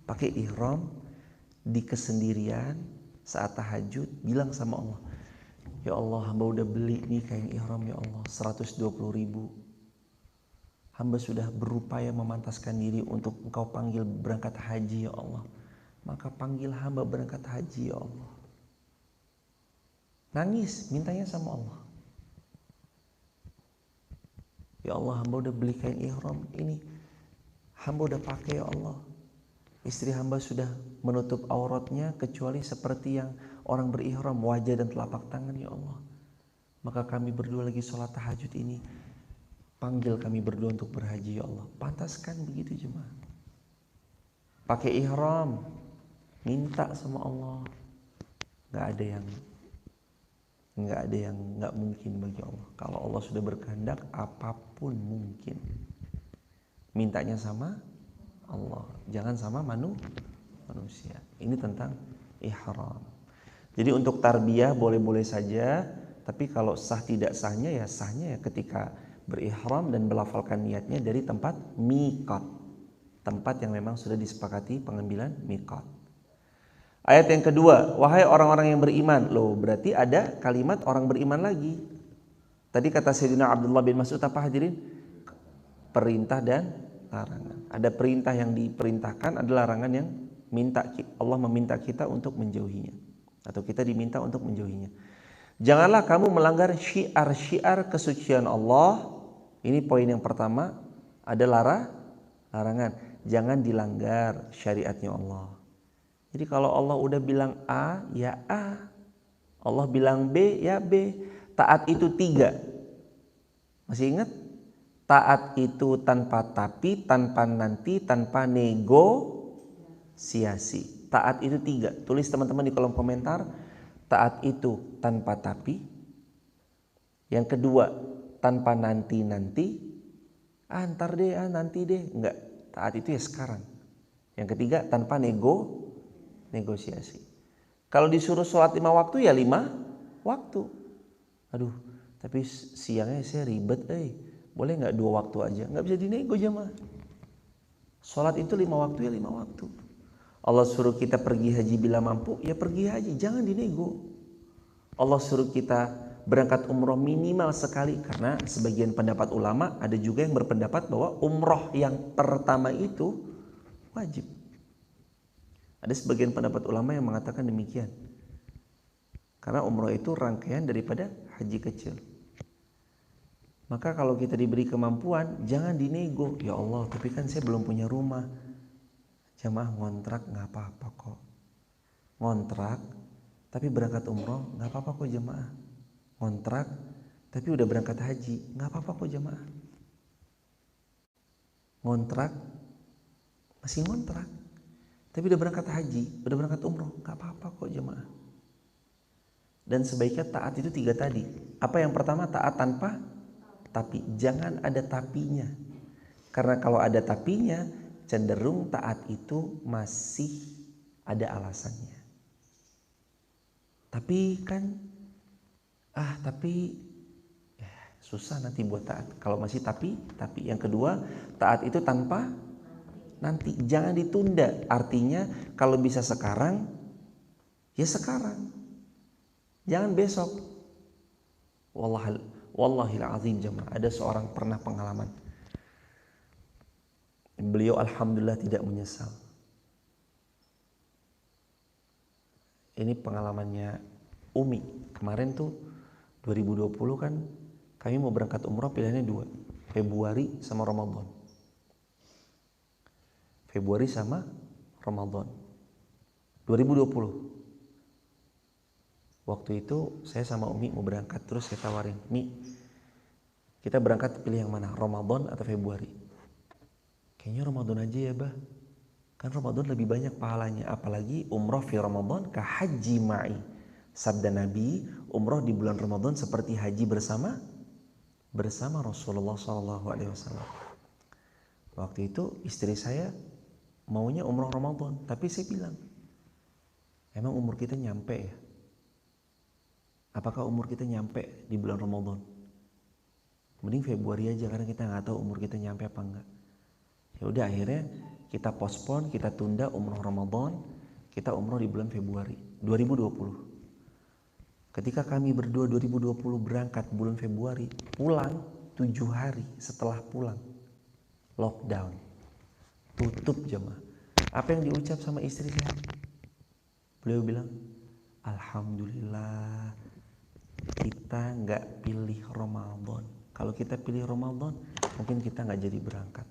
Pakai ihram di kesendirian saat tahajud, bilang sama Allah, ya Allah, hamba udah beli nih kain ihram ya Allah 120.000. Hamba sudah berupaya memantaskan diri untuk Engkau panggil berangkat haji ya Allah. Maka panggil hamba berangkat haji ya Allah. Nangis, mintanya sama Allah. Ya Allah, hamba udah beli kain ihram ini. Hamba udah pakai ya Allah. Istri hamba sudah menutup auratnya kecuali seperti yang orang berihram, wajah dan telapak tangan ya Allah. Maka kami berdua lagi sholat tahajud ini. Panggil kami berdua untuk berhaji ya Allah. Pantaskan begitu jemaah. Pakai ihram, minta sama Allah. Gak ada yang gak mungkin bagi Allah. Kalau Allah sudah berkehendak, apapun mungkin. Mintanya sama Allah, jangan sama manusia. Ini tentang ihram. Jadi untuk tarbiyah boleh-boleh saja, tapi kalau sah tidak sahnya ya sahnya ya ketika berihram dan melafalkan niatnya dari tempat miqat, tempat yang memang sudah disepakati pengambilan miqat. Ayat yang kedua, wahai orang-orang yang beriman. Loh, berarti ada kalimat orang beriman lagi. Tadi kata Sayyidina Abdullah bin Mas'ud apa hadirin? Perintah dan larangan. Ada perintah yang diperintahkan, ada larangan yang Allah meminta kita untuk menjauhinya, atau kita diminta untuk menjauhinya. Janganlah kamu melanggar syiar-syiar kesucian Allah. Ini poin yang pertama, ada larangan. Jangan dilanggar syariatnya Allah. Jadi kalau Allah udah bilang A, ya A. Allah bilang B, ya B. Taat itu 3. Masih ingat? Taat itu tanpa tapi, tanpa nanti, tanpa negosiasi. Taat itu 3. Tulis teman-teman di kolom komentar. Taat itu tanpa tapi. Yang kedua, tanpa nanti-nanti. Ntar deh, nanti deh. Enggak, taat itu ya sekarang. Yang ketiga, tanpa negosiasi. Kalau disuruh sholat 5 waktu ya 5 waktu. Aduh, tapi siangnya saya ribet, boleh nggak 2 waktu aja? Nggak bisa dinego jemaah. Sholat itu 5 waktu ya 5 waktu. Allah suruh kita pergi haji bila mampu, ya pergi haji, jangan dinego. Allah suruh kita berangkat umroh minimal sekali, karena sebagian pendapat ulama ada juga yang berpendapat bahwa umroh yang pertama itu wajib. Ada sebagian pendapat ulama yang mengatakan demikian, karena umroh itu rangkaian daripada haji kecil. Maka kalau kita diberi kemampuan, jangan dinego. Ya Allah, tapi kan saya belum punya rumah. Jamaah, ngontrak nggak apa-apa kok. Ngontrak tapi berangkat umroh nggak apa-apa kok jamaah. Ngontrak tapi udah berangkat haji nggak apa-apa kok jamaah. Ngontrak masih ngontrak tapi udah berangkat haji, udah berangkat umroh nggak apa-apa kok jamaah. Dan sebaiknya taat itu 3 tadi. Apa yang pertama? Taat tanpa tapi, jangan ada tapinya. Karena kalau ada tapinya, cenderung taat itu masih ada alasannya. Tapi kan susah nanti buat taat kalau masih tapi. Yang kedua, taat itu tanpa nanti, jangan ditunda. Artinya kalau bisa sekarang ya sekarang, jangan besok. Wallahil azim jemaah, ada seorang pernah pengalaman, beliau alhamdulillah tidak menyesal. Ini pengalamannya Umi. Kemarin tuh 2020 kan kami mau berangkat umroh, pilihannya 2, Februari sama Ramadan. Februari sama Ramadan 2020. Waktu itu saya sama Umi mau berangkat, terus saya tawarin, Mi, kita berangkat pilih yang mana, Ramadan atau Februari? Kayaknya Ramadan aja ya bah, kan Ramadan lebih banyak pahalanya, apalagi umroh fi Ramadan ka haji ma'i. Sabda Nabi, umroh di bulan Ramadan seperti haji bersama Rasulullah SAW. Waktu itu istri saya maunya umroh Ramadan, tapi saya bilang, emang umur kita nyampe ya? Apakah umur kita nyampe di bulan Ramadan? Mending Februari aja, karena kita nggak tahu umur kita nyampe apa enggak. Ya udah, akhirnya kita postpone, kita tunda umroh Ramadan, kita umroh di bulan Februari 2020. Ketika kami berdua 2020 berangkat bulan Februari, pulang 7 hari setelah pulang, lockdown, tutup jemaah. Apa yang diucap sama istri saya? Beliau bilang, alhamdulillah kita nggak pilih Ramadan. Kalau kita pilih Ramadan, mungkin kita nggak jadi berangkat.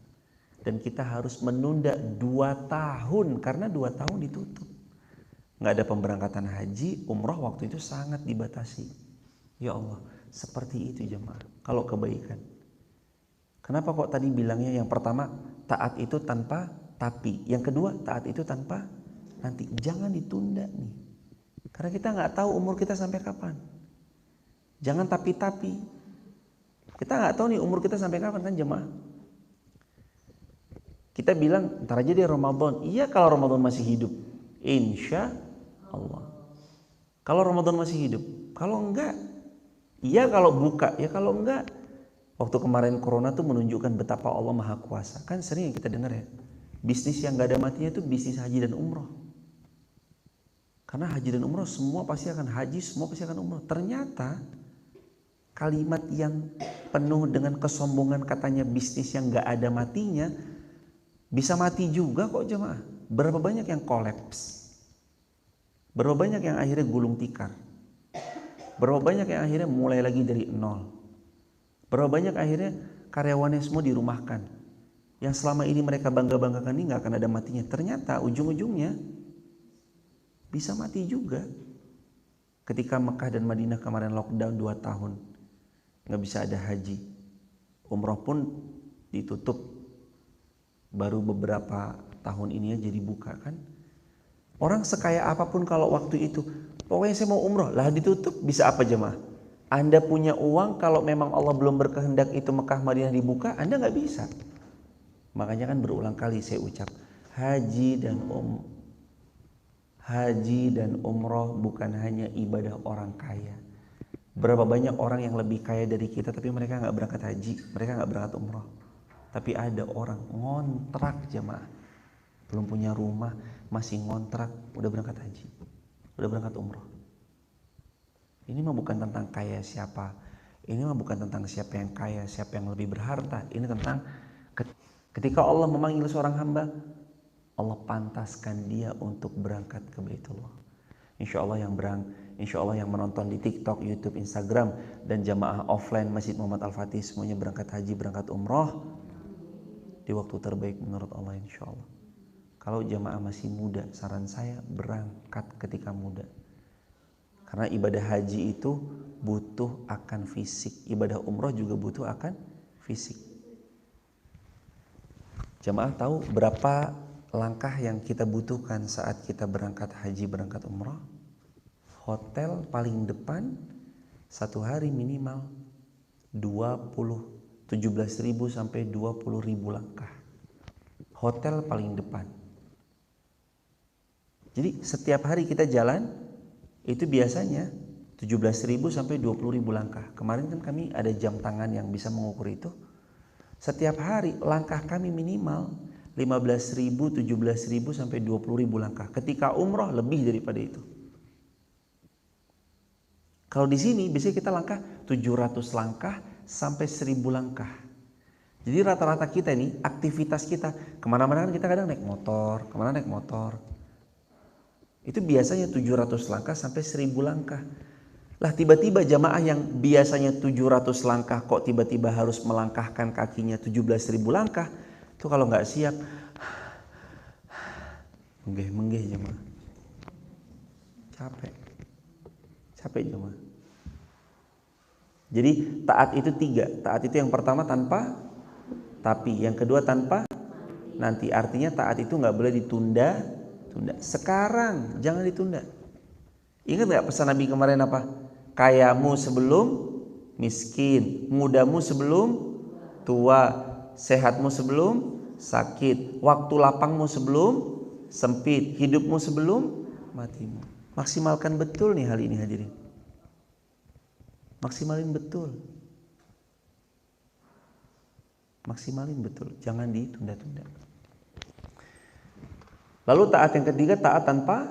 Dan kita harus menunda 2 tahun, karena 2 tahun ditutup. Nggak ada pemberangkatan haji, umroh waktu itu sangat dibatasi. Ya Allah, seperti itu jemaah kalau kebaikan. Kenapa kok tadi bilangnya yang pertama taat itu tanpa tapi, yang kedua taat itu tanpa nanti. Jangan ditunda nih, karena kita nggak tahu umur kita sampai kapan. Jangan tapi kita nggak tahu nih umur kita sampai kapan kan jemaah. Kita bilang ntar aja deh Ramadan. Iya, kalau Ramadan masih hidup, insya Allah. Kalau Ramadan masih hidup, kalau enggak, iya kalau buka, ya kalau enggak. Waktu kemarin corona tuh menunjukkan betapa Allah Maha Kuasa. Kan sering kita dengar ya, bisnis yang gak ada matinya itu bisnis haji dan umroh. Karena haji dan umroh semua pasti akan haji, semua pasti akan umroh. Ternyata kalimat yang penuh dengan kesombongan katanya bisnis yang gak ada matinya, bisa mati juga kok jemaah. Berapa banyak yang kolaps, berapa banyak yang akhirnya gulung tikar, berapa banyak yang akhirnya mulai lagi dari nol, berapa banyak akhirnya karyawannya semua dirumahkan. Yang selama ini mereka bangga-banggakan ini gak akan ada matinya, ternyata ujung-ujungnya bisa mati juga. Ketika Mekah dan Madinah kemarin lockdown 2 tahun, gak bisa ada haji, umroh pun ditutup. Baru beberapa tahun ini aja dibuka kan. Orang sekaya apapun kalau waktu itu, pokoknya saya mau umroh, lah ditutup, bisa apa jemaah? Anda punya uang, kalau memang Allah belum berkehendak itu Mekah Madinah dibuka, Anda nggak bisa. Makanya kan berulang kali saya ucap, haji dan umroh bukan hanya ibadah orang kaya. Berapa banyak orang yang lebih kaya dari kita tapi mereka nggak berangkat haji, mereka nggak berangkat umroh. Tapi ada orang ngontrak jemaah, belum punya rumah, masih ngontrak, udah berangkat haji, udah berangkat umroh. Ini mah bukan tentang kaya siapa. Ini mah bukan tentang siapa yang kaya, siapa yang lebih berharta. Ini tentang ketika Allah memanggil seorang hamba, Allah pantaskan dia untuk berangkat ke Baitullah. Insya Allah yang menonton di TikTok, YouTube, Instagram, dan jamaah offline Masjid Muhammad Al-Fatih semuanya berangkat haji, berangkat umroh di waktu terbaik menurut Allah insya Allah. Kalau jamaah masih muda, saran saya berangkat ketika muda. Karena ibadah haji itu butuh akan fisik, ibadah umroh juga butuh akan fisik. Jamaah tahu berapa langkah yang kita butuhkan saat kita berangkat haji, berangkat umroh? Hotel paling depan satu hari minimal 17.000 sampai 20.000 langkah. Hotel paling depan. Jadi setiap hari kita jalan itu biasanya 17.000 sampai 20.000 langkah. Kemarin kan kami ada jam tangan yang bisa mengukur itu. Setiap hari langkah kami minimal 15.000, 17.000 sampai 20.000 langkah. Ketika umroh lebih daripada itu. Kalau di sini biasanya kita langkah 700 langkah sampai 1.000 langkah. Jadi rata-rata kita ini aktivitas kita kemana-mana kan kita kadang naik motor, kemana naik motor. Itu biasanya 700 langkah sampai 1.000 langkah. Lah tiba-tiba jamaah yang biasanya 700 langkah kok tiba-tiba harus melangkahkan kakinya 17.000 langkah. Itu kalau nggak siap menggeh jemaah. Capek jemaah. Jadi taat itu 3. Taat itu yang pertama tanpa tapi, yang kedua tanpa nanti. Artinya taat itu nggak boleh ditunda. Sekarang jangan ditunda. Ingat nggak pesan Nabi kemarin apa? Kayamu sebelum miskin, mudamu sebelum tua, sehatmu sebelum sakit, waktu lapangmu sebelum sempit, hidupmu sebelum matimu. Maksimalkan betul nih hal ini hadirin. Maksimalin betul. Jangan ditunda-tunda. Lalu taat yang ketiga, taat tanpa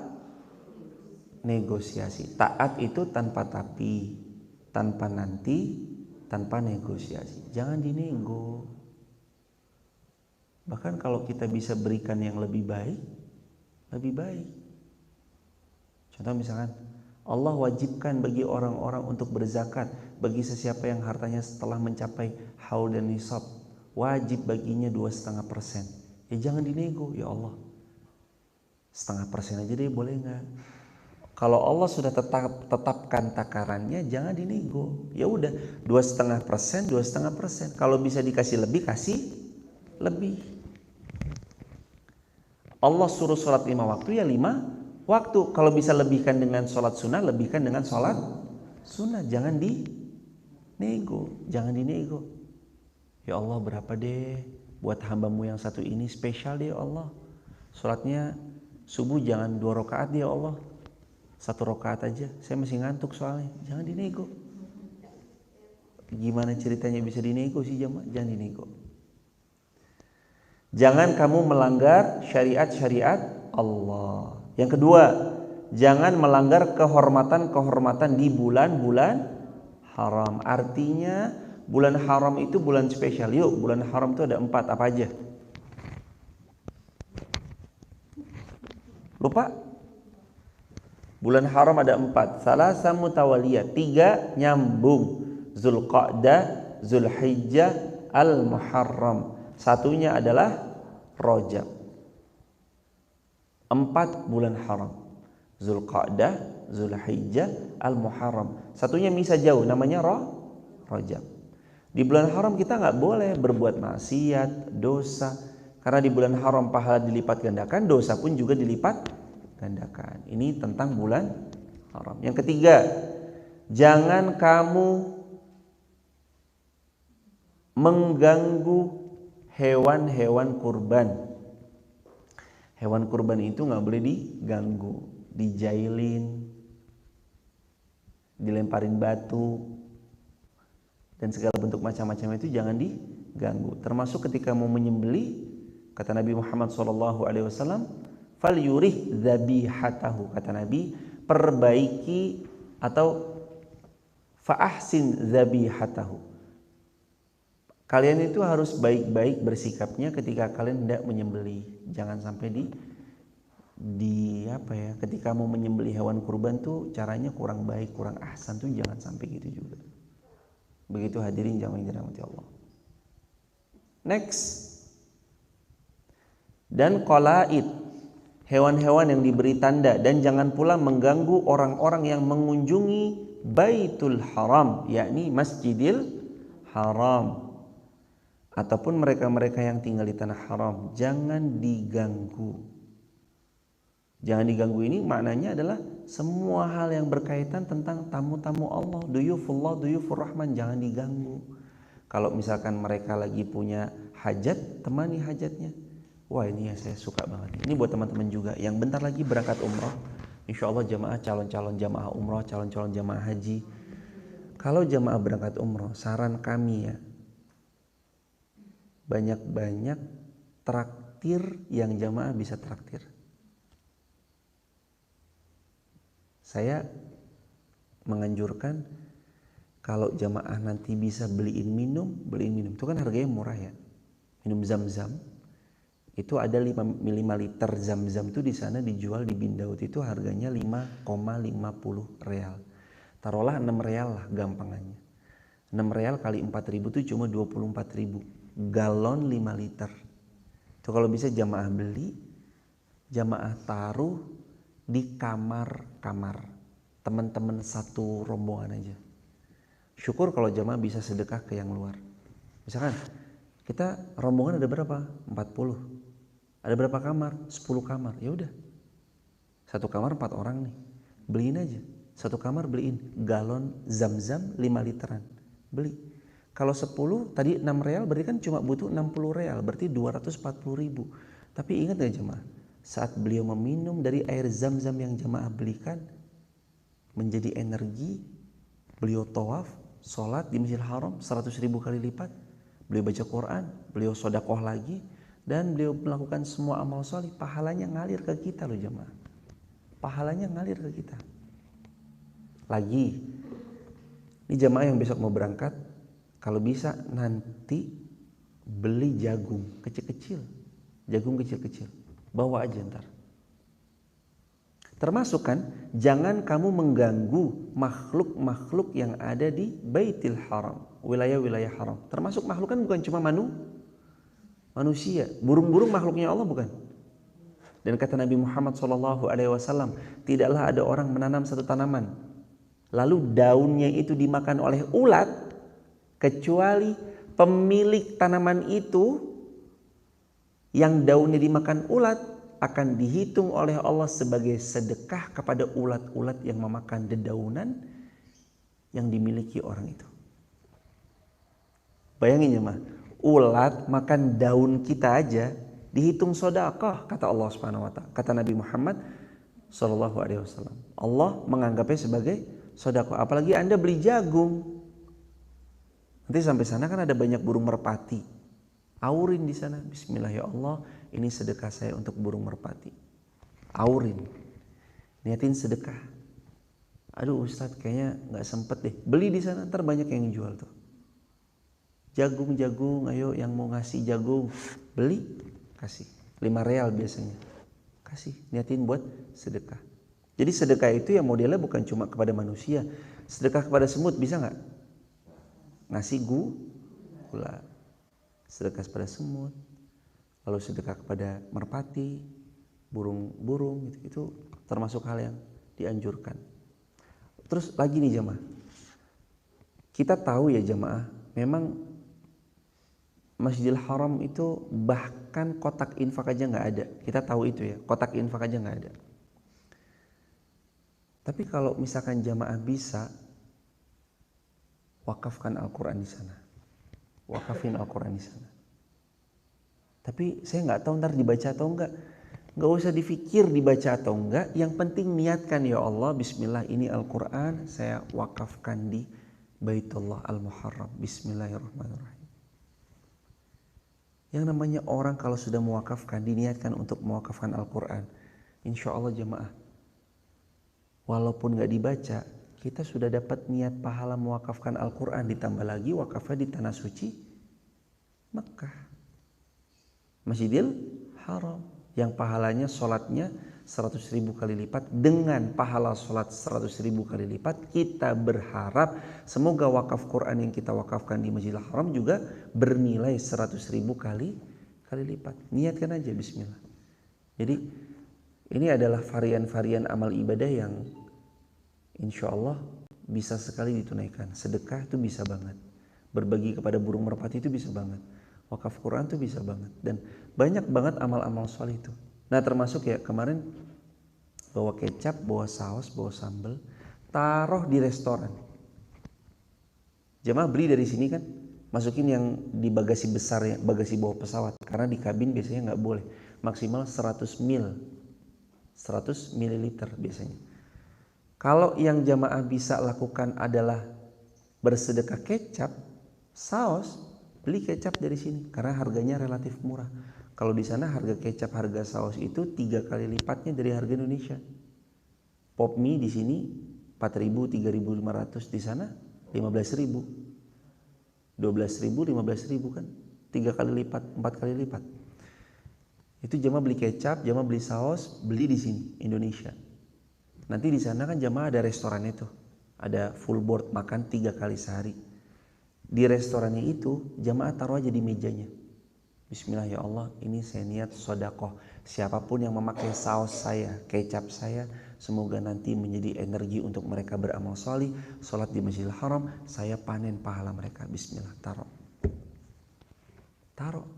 negosiasi. Taat itu tanpa tapi, tanpa nanti, tanpa negosiasi. Jangan dinego. Bahkan kalau kita bisa berikan yang lebih baik. Contoh misalkan, Allah wajibkan bagi orang-orang untuk berzakat bagi sesiapa yang hartanya setelah mencapai haul dan nisab, wajib baginya 2,5%. Ya jangan dinego, ya Allah. 0,5% aja deh, boleh nggak? Kalau Allah sudah tetapkan takarannya, jangan dinego. Ya udah, 2,5%. Kalau bisa dikasih lebih, kasih lebih. Allah suruh sholat 5 waktu, ya 5 waktu. Kalau bisa lebihkan dengan sholat sunnah, lebihkan dengan sholat sunnah. Jangan dinego. Ya Allah, berapa deh buat hambamu yang satu ini, spesial deh ya Allah. Sholatnya subuh jangan 2 rakaat ya Allah, 1 rakaat aja, saya masih ngantuk soalnya. Jangan dinego. Gimana ceritanya bisa dinego sih jemaah? Jangan dinego. Jangan kamu melanggar syariat-syariat Allah. Yang kedua, jangan melanggar kehormatan di bulan-bulan haram. Artinya bulan haram itu bulan spesial. Yuk, bulan haram itu ada 4, apa aja? Lupa? Bulan haram ada 4. Salasa mutawaliyah, 3 nyambung. Zulqa'dah, Zulhijjah, Al-Muharram. Satunya adalah Rajab. 4 bulan haram. Zulqa'dah, Zulhijjah, Al-Muharram. Satunya misah jauh, namanya Rajab. Di bulan haram kita nggak boleh berbuat maksiat, dosa. Karena di bulan haram pahala dilipat gandakan, dosa pun juga dilipat gandakan. Ini tentang bulan haram. Yang ketiga, jangan kamu mengganggu hewan-hewan kurban. Hewan kurban itu nggak boleh diganggu, dijailin, dilemparin batu, dan segala bentuk macam-macam itu jangan diganggu. Termasuk ketika mau menyembelih, kata Nabi Muhammad SAW, "Fal yurih dzabihatahu." Kata Nabi, perbaiki atau fa ahsin dzabihatahu. Kalian itu harus baik-baik bersikapnya ketika kalian hendak menyembelih. Jangan sampai ketika mau menyembelih hewan kurban tuh caranya kurang baik, kurang ahsan tuh jangan sampai gitu juga. Begitu hadirin jamaah yang dirahmati Allah. Next. Dan qalaid, hewan-hewan yang diberi tanda, dan jangan pula mengganggu orang-orang yang mengunjungi Baitul Haram, yakni Masjidil Haram, ataupun mereka-mereka yang tinggal di tanah haram, jangan diganggu. Jangan diganggu ini maknanya adalah semua hal yang berkaitan tentang tamu-tamu Allah, duyufullah, duyufur rahman, jangan diganggu. Kalau misalkan mereka lagi punya hajat, temani hajatnya. Wah, ini ya saya suka banget. Ini buat teman-teman juga yang bentar lagi berangkat umroh. Insya Allah jamaah, calon-calon jamaah umroh, calon-calon jamaah haji. Kalau jamaah berangkat umroh, saran kami ya, banyak-banyak traktir yang jamaah bisa traktir. Saya menganjurkan kalau jamaah nanti bisa beliin minum. Itu kan harganya murah ya. Minum zam-zam itu ada 5 liter zam-zam itu di sana dijual di Bin Daud itu harganya 5,50 real. Taruhlah 6 real lah gampangannya. 6 real kali 4.000 itu cuma 24.000. Galon 5 liter. Itu kalau bisa jamaah beli, jamaah taruh di kamar-kamar teman-teman satu rombongan aja. Syukur kalau jamaah bisa sedekah ke yang luar. Misalkan kita rombongan ada berapa? 40. Ada berapa kamar? 10 kamar. Ya udah. Satu kamar 4 orang nih. Beliin aja. Satu kamar beliin galon zam-zam 5 literan. Beli. Kalau 10 tadi 6 real berarti kan cuma butuh 60 real, berarti 240.000. Tapi ingat gak jemaah, saat beliau meminum dari air zam-zam yang jemaah belikan menjadi energi, beliau tawaf, sholat di Masjidil Haram 100.000 kali lipat, beliau baca Quran, beliau sodakoh lagi, dan beliau melakukan semua amal soleh, pahalanya ngalir ke kita loh jemaah. Pahalanya ngalir ke kita. Lagi, ini jemaah yang besok mau berangkat, kalau bisa nanti beli jagung kecil-kecil, jagung kecil-kecil, bawa aja ntar. Termasuk kan, jangan kamu mengganggu makhluk-makhluk yang ada di Baitul Haram, wilayah-wilayah haram. Termasuk makhluk kan bukan cuma manusia, burung-burung makhluknya Allah bukan. Dan kata Nabi Muhammad SAW, tidaklah ada orang menanam satu tanaman, lalu daunnya itu dimakan oleh ulat, kecuali pemilik tanaman itu yang daunnya dimakan ulat akan dihitung oleh Allah sebagai sedekah kepada ulat-ulat yang memakan dedaunan yang dimiliki orang itu. Bayangin ya mah, ulat makan daun kita aja dihitung sedekah kata Allah Subhanahu wa taala. Kata Nabi Muhammad SAW, Allah menganggapnya sebagai sedekah. Apalagi Anda beli jagung. Nanti sampai sana kan ada banyak burung merpati. Aurin di sana, bismillah ya Allah, ini sedekah saya untuk burung merpati. Aurin. Niatin sedekah. Aduh Ustadz kayaknya nggak sempet deh. Beli di sana, ntar banyak yang jual tuh. Jagung, ayo yang mau ngasih jagung, beli, kasih. 5 real biasanya. Kasih, niatin buat sedekah. Jadi sedekah itu yang modelnya bukan cuma kepada manusia. Sedekah kepada semut bisa nggak? Ngasih gula. Sedekah kepada semut. Lalu sedekah kepada merpati, burung-burung gitu. Itu termasuk hal yang dianjurkan. Terus lagi nih jamaah. Kita tahu ya jamaah, memang Masjidil Haram itu bahkan kotak infak aja nggak ada. Kita tahu itu ya, kotak infak aja nggak ada. Tapi kalau misalkan jamaah bisa wakafkan Al-Quran di sana, wakafin Al-Quran di sana. Tapi saya nggak tahu ntar dibaca atau enggak. Nggak usah difikir dibaca atau enggak. Yang penting niatkan, ya Allah, Bismillah, ini Al-Quran saya wakafkan di Baitullah Al-Muharram. Bismillahirrahmanirrahim. Yang namanya orang kalau sudah mewakafkan, diniatkan untuk mewakafkan Al-Quran, insya Allah jamaah, walaupun nggak dibaca, kita sudah dapat niat pahala mewakafkan Al-Quran, ditambah lagi wakafnya di tanah suci Mekah, Masjidil Haram, yang pahalanya sholatnya 100.000 kali lipat. Dengan pahala sholat 100.000 kali lipat, kita berharap semoga wakaf Quran yang kita wakafkan di Masjidil Haram juga bernilai 100.000 kali lipat. Niatkan aja, bismillah. Jadi ini adalah varian-varian amal ibadah yang insya Allah bisa sekali ditunaikan. Sedekah itu bisa banget, berbagi kepada burung merpati itu bisa banget, wakaf Quran itu bisa banget, dan banyak banget amal-amal soleh itu. Nah termasuk ya kemarin bawa kecap, bawa saus, bawa sambal, taruh di restoran. Jemaah beli dari sini kan, masukin yang di bagasi besar ya, bagasi bawah pesawat, karena di kabin biasanya nggak boleh, maksimal 100 mililiter biasanya. Kalau yang jamaah bisa lakukan adalah bersedekah kecap, saus, beli kecap dari sini karena harganya relatif murah. Kalau di sana harga kecap, harga saus itu 3 kali lipatnya dari harga Indonesia. Pop mie di sini 4.000, 3.500, di sana 15.000, 12.000, 15.000 kan, 3 kali lipat, 4 kali lipat. Itu jamaah beli kecap, jamaah beli saus, beli di sini Indonesia. Nanti di sana kan jamaah ada restorannya tuh, ada full board makan 3 kali sehari. Di restorannya itu jamaah taruh aja di mejanya, bismillah ya Allah, ini saya niat sodakoh. Siapapun yang memakai saus saya, kecap saya, semoga nanti menjadi energi untuk mereka beramal soleh, sholat di Masjidil Haram, saya panen pahala mereka. Bismillah, taruh,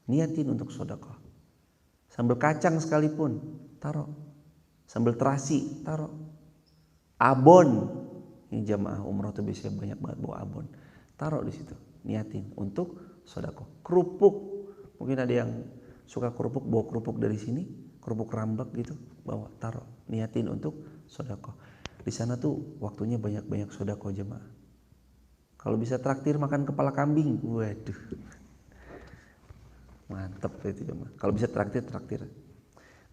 niatin untuk sodakoh. Sambal kacang sekalipun taruh, sambal terasi taruh, abon, ini jamaah umroh tuh biasanya banyak banget bawa abon, taruh di situ, niatin untuk sodakoh. Kerupuk, mungkin ada yang suka kerupuk, bawa kerupuk dari sini, kerupuk rambak gitu, bawa, taruh, niatin untuk sodakoh. Di sana tuh waktunya banyak sodakoh jemaah. Kalau bisa traktir makan kepala kambing, waduh, mantep itu jemaah. Kalau bisa traktir.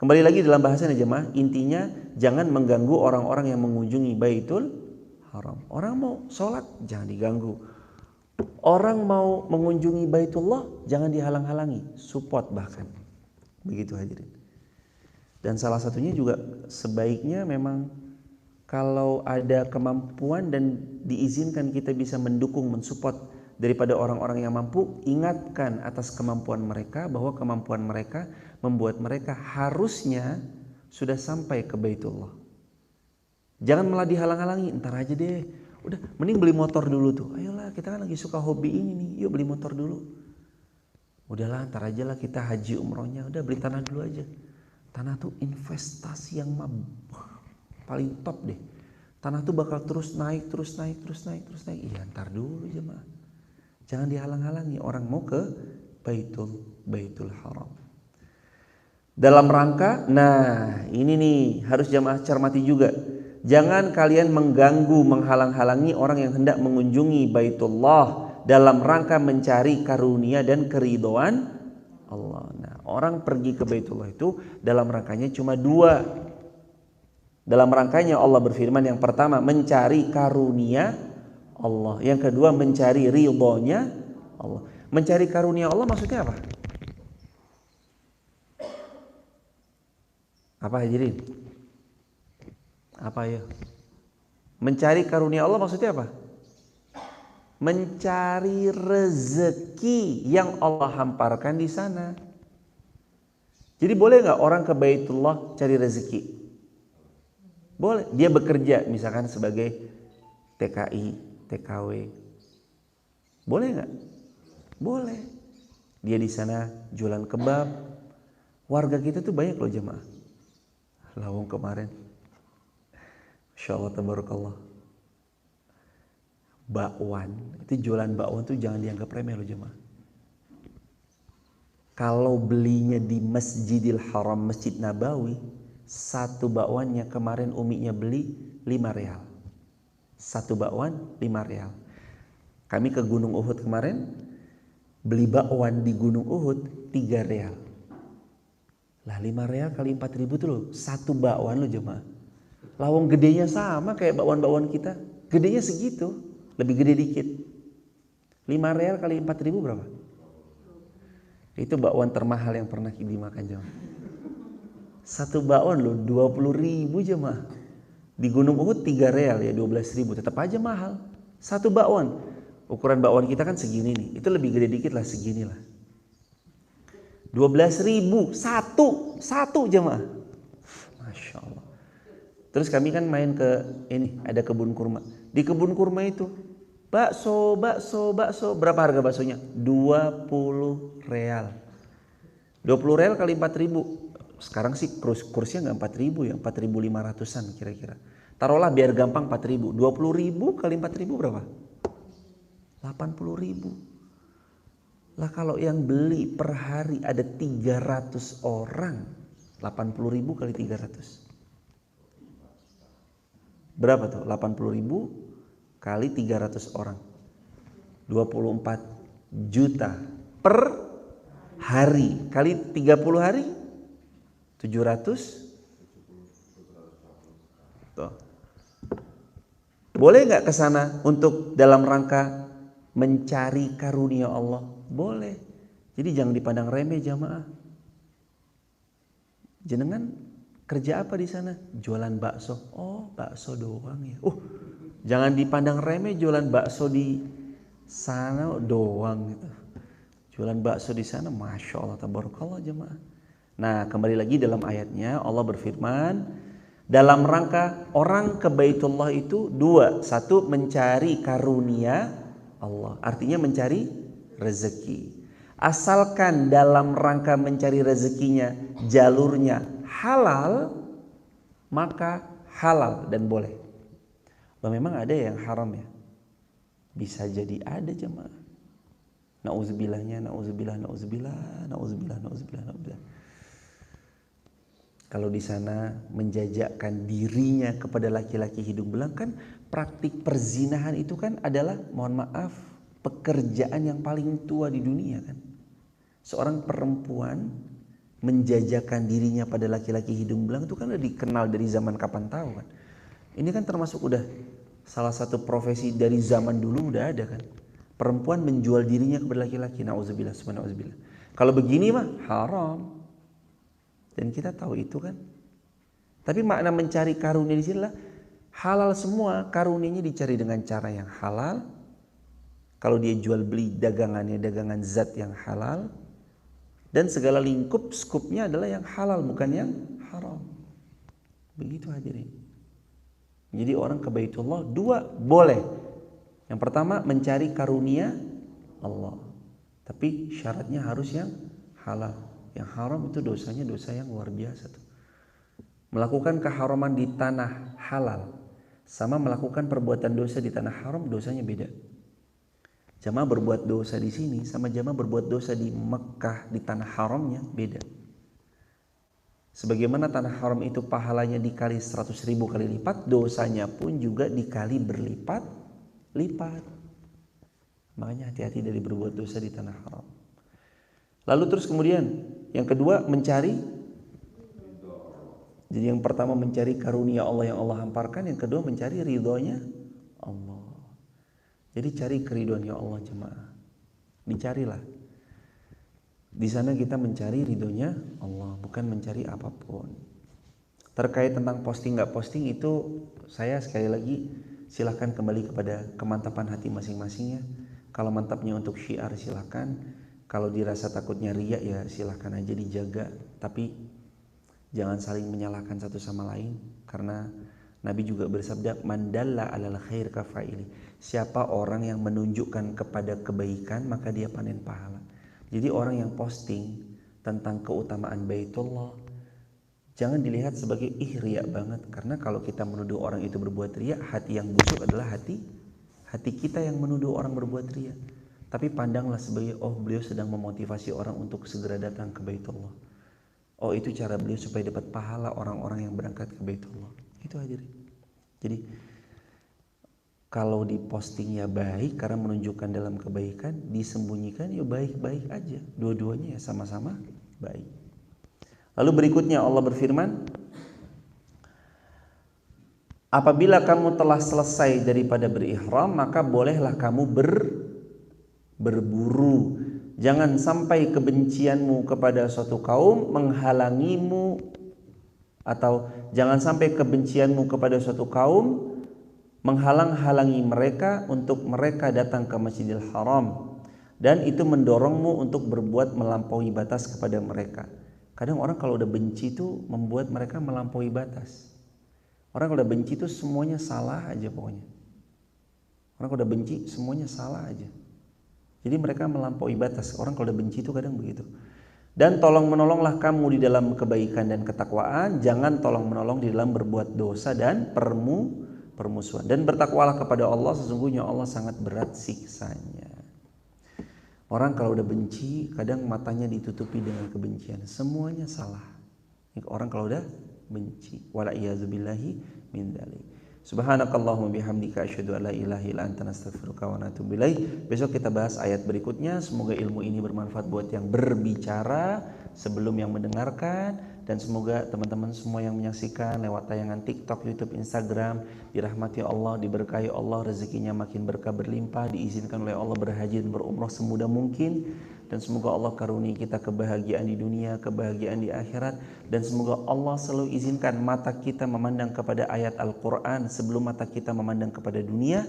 Kembali lagi dalam bahasanya jemaah, intinya jangan mengganggu orang-orang yang mengunjungi Baitul Haram. Orang mau sholat jangan diganggu. Orang mau mengunjungi Baitullah jangan dihalang-halangi, support bahkan. Begitu hadirin. Dan salah satunya juga sebaiknya memang kalau ada kemampuan dan diizinkan kita bisa mendukung, mensupport daripada orang-orang yang mampu, ingatkan atas kemampuan mereka bahwa kemampuan mereka membuat mereka harusnya sudah sampai ke Baitullah. Jangan malah dihalang-halangi, ntar aja deh. Udah, mending beli motor dulu tuh. Ayolah, kita kan lagi suka hobi ini nih. Yuk beli motor dulu. Udahlah, ntar aja lah kita haji umrohnya. Udah beli tanah dulu aja. Tanah tuh investasi yang paling top deh. Tanah tuh bakal terus naik. Iya, ntar dulu jemaah. Jangan dihalang-halangi orang mau ke Baitul Haram. Dalam rangka, nah ini nih harus jamaah cermati juga. Jangan kalian mengganggu, menghalang-halangi orang yang hendak mengunjungi Baitullah dalam rangka mencari karunia dan keridhaan Allah. Nah, orang pergi ke Baitullah itu dalam rangkanya cuma 2. Dalam rangkanya Allah berfirman, yang pertama mencari karunia Allah, yang kedua mencari ridhonya Allah. Mencari karunia Allah maksudnya apa? Apa hadirin? Apa ya? Mencari karunia Allah maksudnya apa? Mencari rezeki yang Allah hamparkan di sana. Jadi boleh nggak orang ke Baitullah cari rezeki? Boleh. Dia bekerja misalkan sebagai TKI, TKW. Boleh nggak? Boleh. Dia di sana jualan kebab. Warga kita tuh banyak loh jemaah. Lawang kemarin, Masya Allah tabarakallah, bakwan, itu jualan bakwan tuh jangan dianggap remeh loh jemaah. Kalau belinya di Masjidil Haram, Masjid Nabawi, satu bakwannya kemarin uminya beli 5 real. Satu bakwan 5 real. Kami ke Gunung Uhud kemarin, beli bakwan di Gunung Uhud 3 real. Lah 5 real kali 4.000 tuh loh, satu bakwan loh jemaah. Lawang gedenya sama kayak bakwan-bakwan kita. Gedenya segitu, lebih gede dikit. 5 real kali 4.000 berapa? Itu bakwan termahal yang pernah dimakan jemaah. Satu bakwan loh 20.000 jemaah. Di Gunung Uhud 3 real ya 12.000, tetap aja mahal. Satu bakwan. Ukuran bakwan kita kan segini nih. Itu lebih gede dikit lah, segini lah. 12.000 satu jemaah. Masya Allah. Terus kami kan main ke ini, ada kebun kurma. Di kebun kurma itu bakso. Berapa harga baksonya? 20 real. 20 real kali 4.000. Sekarang sih kursnya nggak 4.000 ya, 4.500-an kira-kira. Taruhlah biar gampang 4.000. 20.000 kali 4.000 berapa? 80.000. Lah kalau yang beli per hari ada 300 orang, 80.000 kali 300. Berapa tuh? 80.000 kali 300 orang. 24 juta per hari. Kali 30 hari 700. Tuh. Boleh nggak ke sana untuk dalam rangka mencari karunia Allah? Boleh. Jadi jangan dipandang remeh jamaah. Jenengan kerja apa di sana? Jualan bakso. Oh, bakso doang ya. Jangan dipandang remeh jualan bakso di sana doang gitu. Jualan bakso di sana, masya Allah, tabarakallah jemaah. Nah, kembali lagi dalam ayatnya Allah berfirman, dalam rangka orang ke Baitullah itu dua. Satu, mencari karunia Allah. Artinya mencari rezeki. Asalkan dalam rangka mencari rezekinya jalurnya halal, maka halal dan boleh. Loh, memang ada yang haram ya? Bisa jadi ada jemaah. Naudzubillahnya, nauzubillah. Kalau di sana menjajakkan dirinya kepada laki-laki hidung belang, kan praktik perzinahan itu kan adalah, mohon maaf, pekerjaan yang paling tua di dunia kan. Seorang perempuan menjajakan dirinya pada laki-laki hidung belang itu kan udah dikenal dari zaman kapan tahu kan. Ini kan termasuk udah salah satu profesi dari zaman dulu udah ada kan. Perempuan menjual dirinya kepada laki-laki. Nauzubillah, subhanallah. Kalau begini mah haram. Dan kita tahu itu kan. Tapi makna mencari karunia di sini lah halal semua. Karunianya dicari dengan cara yang halal. Kalau dia jual beli dagangannya dagangan zat yang halal. Dan segala lingkup skupnya adalah yang halal, bukan yang haram. Begitu hadirin. Jadi orang ke Baitullah dua boleh. Yang pertama mencari karunia Allah. Tapi syaratnya harus yang halal. Yang haram itu dosanya dosa yang luar biasa tuh. Melakukan keharaman di tanah halal sama melakukan perbuatan dosa di tanah haram dosanya beda. Jamaah berbuat dosa di sini sama jamaah berbuat dosa di Mekah di tanah haramnya beda. Sebagaimana tanah haram itu pahalanya dikali 100.000 kali lipat, dosanya pun juga dikali berlipat-lipat. Makanya hati-hati dari berbuat dosa di tanah haram. Lalu terus kemudian yang kedua mencari. Jadi yang pertama mencari karunia Allah yang Allah hamparkan, yang kedua mencari ridhonya Allah. Jadi cari keridhoannya Allah jemaah. Dicarilah. Di sana kita mencari ridhonya Allah, bukan mencari apapun. Terkait tentang posting nggak posting itu saya sekali lagi silahkan kembali kepada kemantapan hati masing-masingnya. Kalau mantapnya untuk syiar silahkan. Kalau dirasa takutnya riya ya silahkan aja dijaga. Tapi jangan saling menyalahkan satu sama lain. Karena Nabi juga bersabda, mandalla alal khair kafaili. Siapa orang yang menunjukkan kepada kebaikan maka dia panen pahala. Jadi orang yang posting tentang keutamaan Baitullah jangan dilihat sebagai riya banget. Karena kalau kita menuduh orang itu berbuat riya, hati yang busuk adalah hati kita yang menuduh orang berbuat riya. Tapi pandanglah sebagai beliau sedang memotivasi orang untuk segera datang ke Baitullah. Itu cara beliau supaya dapat pahala orang-orang yang berangkat ke Baitullah. Itu hadirin. Jadi kalau dipostingnya baik karena menunjukkan dalam kebaikan, disembunyikan ya baik-baik aja. Dua-duanya ya sama-sama baik. Lalu berikutnya Allah berfirman, Apabila kamu telah selesai daripada berihram, maka bolehlah kamu berburu. Jangan sampai kebencianmu kepada suatu kaum menghalangimu, atau jangan sampai kebencianmu kepada suatu kaum menghalang-halangi mereka untuk mereka datang ke Masjidil Haram, dan itu mendorongmu untuk berbuat melampaui batas kepada mereka. Kadang orang kalau udah benci itu membuat mereka melampaui batas. Orang kalau udah benci itu semuanya salah aja pokoknya. Orang kalau udah benci semuanya salah aja. Jadi mereka melampaui batas. Orang kalau udah benci itu kadang begitu. Dan tolong menolonglah kamu di dalam kebaikan dan ketakwaan. Jangan tolong menolong di dalam berbuat dosa dan permusuhan. Dan bertakwalah kepada Allah, sesungguhnya Allah sangat berat siksanya. Orang kalau udah benci kadang matanya ditutupi dengan kebencian. Semuanya salah. Orang kalau udah benci. Wala iyazubillahi min dzalik. Subhanakallahumma bihamdika asyhadu an la ilaha illa anta astaghfiruka wa atubu ilaik. Besok kita bahas ayat berikutnya. Semoga ilmu ini bermanfaat buat yang berbicara sebelum yang mendengarkan, dan semoga teman-teman semua yang menyaksikan lewat tayangan TikTok, YouTube, Instagram dirahmati Allah, diberkahi Allah, rezekinya makin berkah berlimpah, diizinkan oleh Allah berhaji dan berumrah semudah mungkin. Dan semoga Allah karuniai kita kebahagiaan di dunia, kebahagiaan di akhirat. Dan semoga Allah selalu izinkan mata kita memandang kepada ayat Al-Quran sebelum mata kita memandang kepada dunia.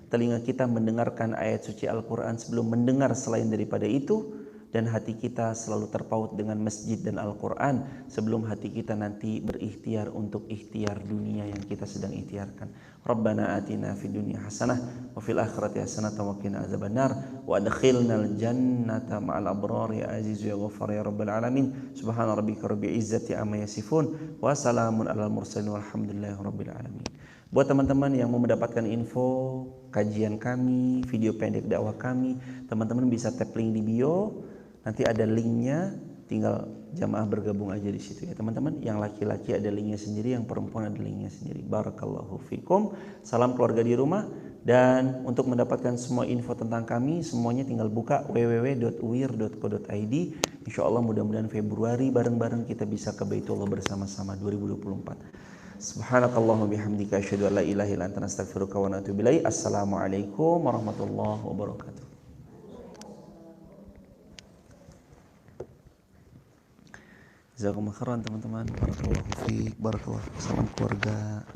Telinga kita mendengarkan ayat suci Al-Quran sebelum mendengar selain daripada itu. Dan hati kita selalu terpaut dengan masjid dan Al-Quran sebelum hati kita nanti berikhtiar untuk ikhtiar dunia yang kita sedang ikhtiarkan. Rabbana atina fid dunya hasanah wa fil akhirati hasanah wa qina azabannar wa adkhilnal jannata ma'al abrar ya aziz ya ghaffar ya rabbal alamin. Subhana rabbika rabbil izzati amma yasifun wa salamun alal mursalin walhamdulillahi rabbil alamin. Buat teman-teman yang mau mendapatkan info kajian kami, video pendek dakwah kami, teman-teman bisa tap link di bio. Nanti ada linknya, tinggal jamaah bergabung aja di situ ya teman-teman. Yang laki-laki ada linknya sendiri, yang perempuan ada linknya sendiri. Barakallahu fikum. Salam keluarga di rumah. Dan untuk mendapatkan semua info tentang kami, semuanya tinggal buka www.uir.co.id. Insya Allah mudah-mudahan Februari bareng-bareng kita bisa ke Baitullah bersama-sama 2024. Subhanakallahumma bihamdika asyhadu an la ilaha illa anta astaghfiruka wa atubu ilaik. Assalamualaikum warahmatullahi wabarakatuh. Jazakumullah khairan teman-teman. Barakallahu fiik. Barakallahu. Salam keluarga.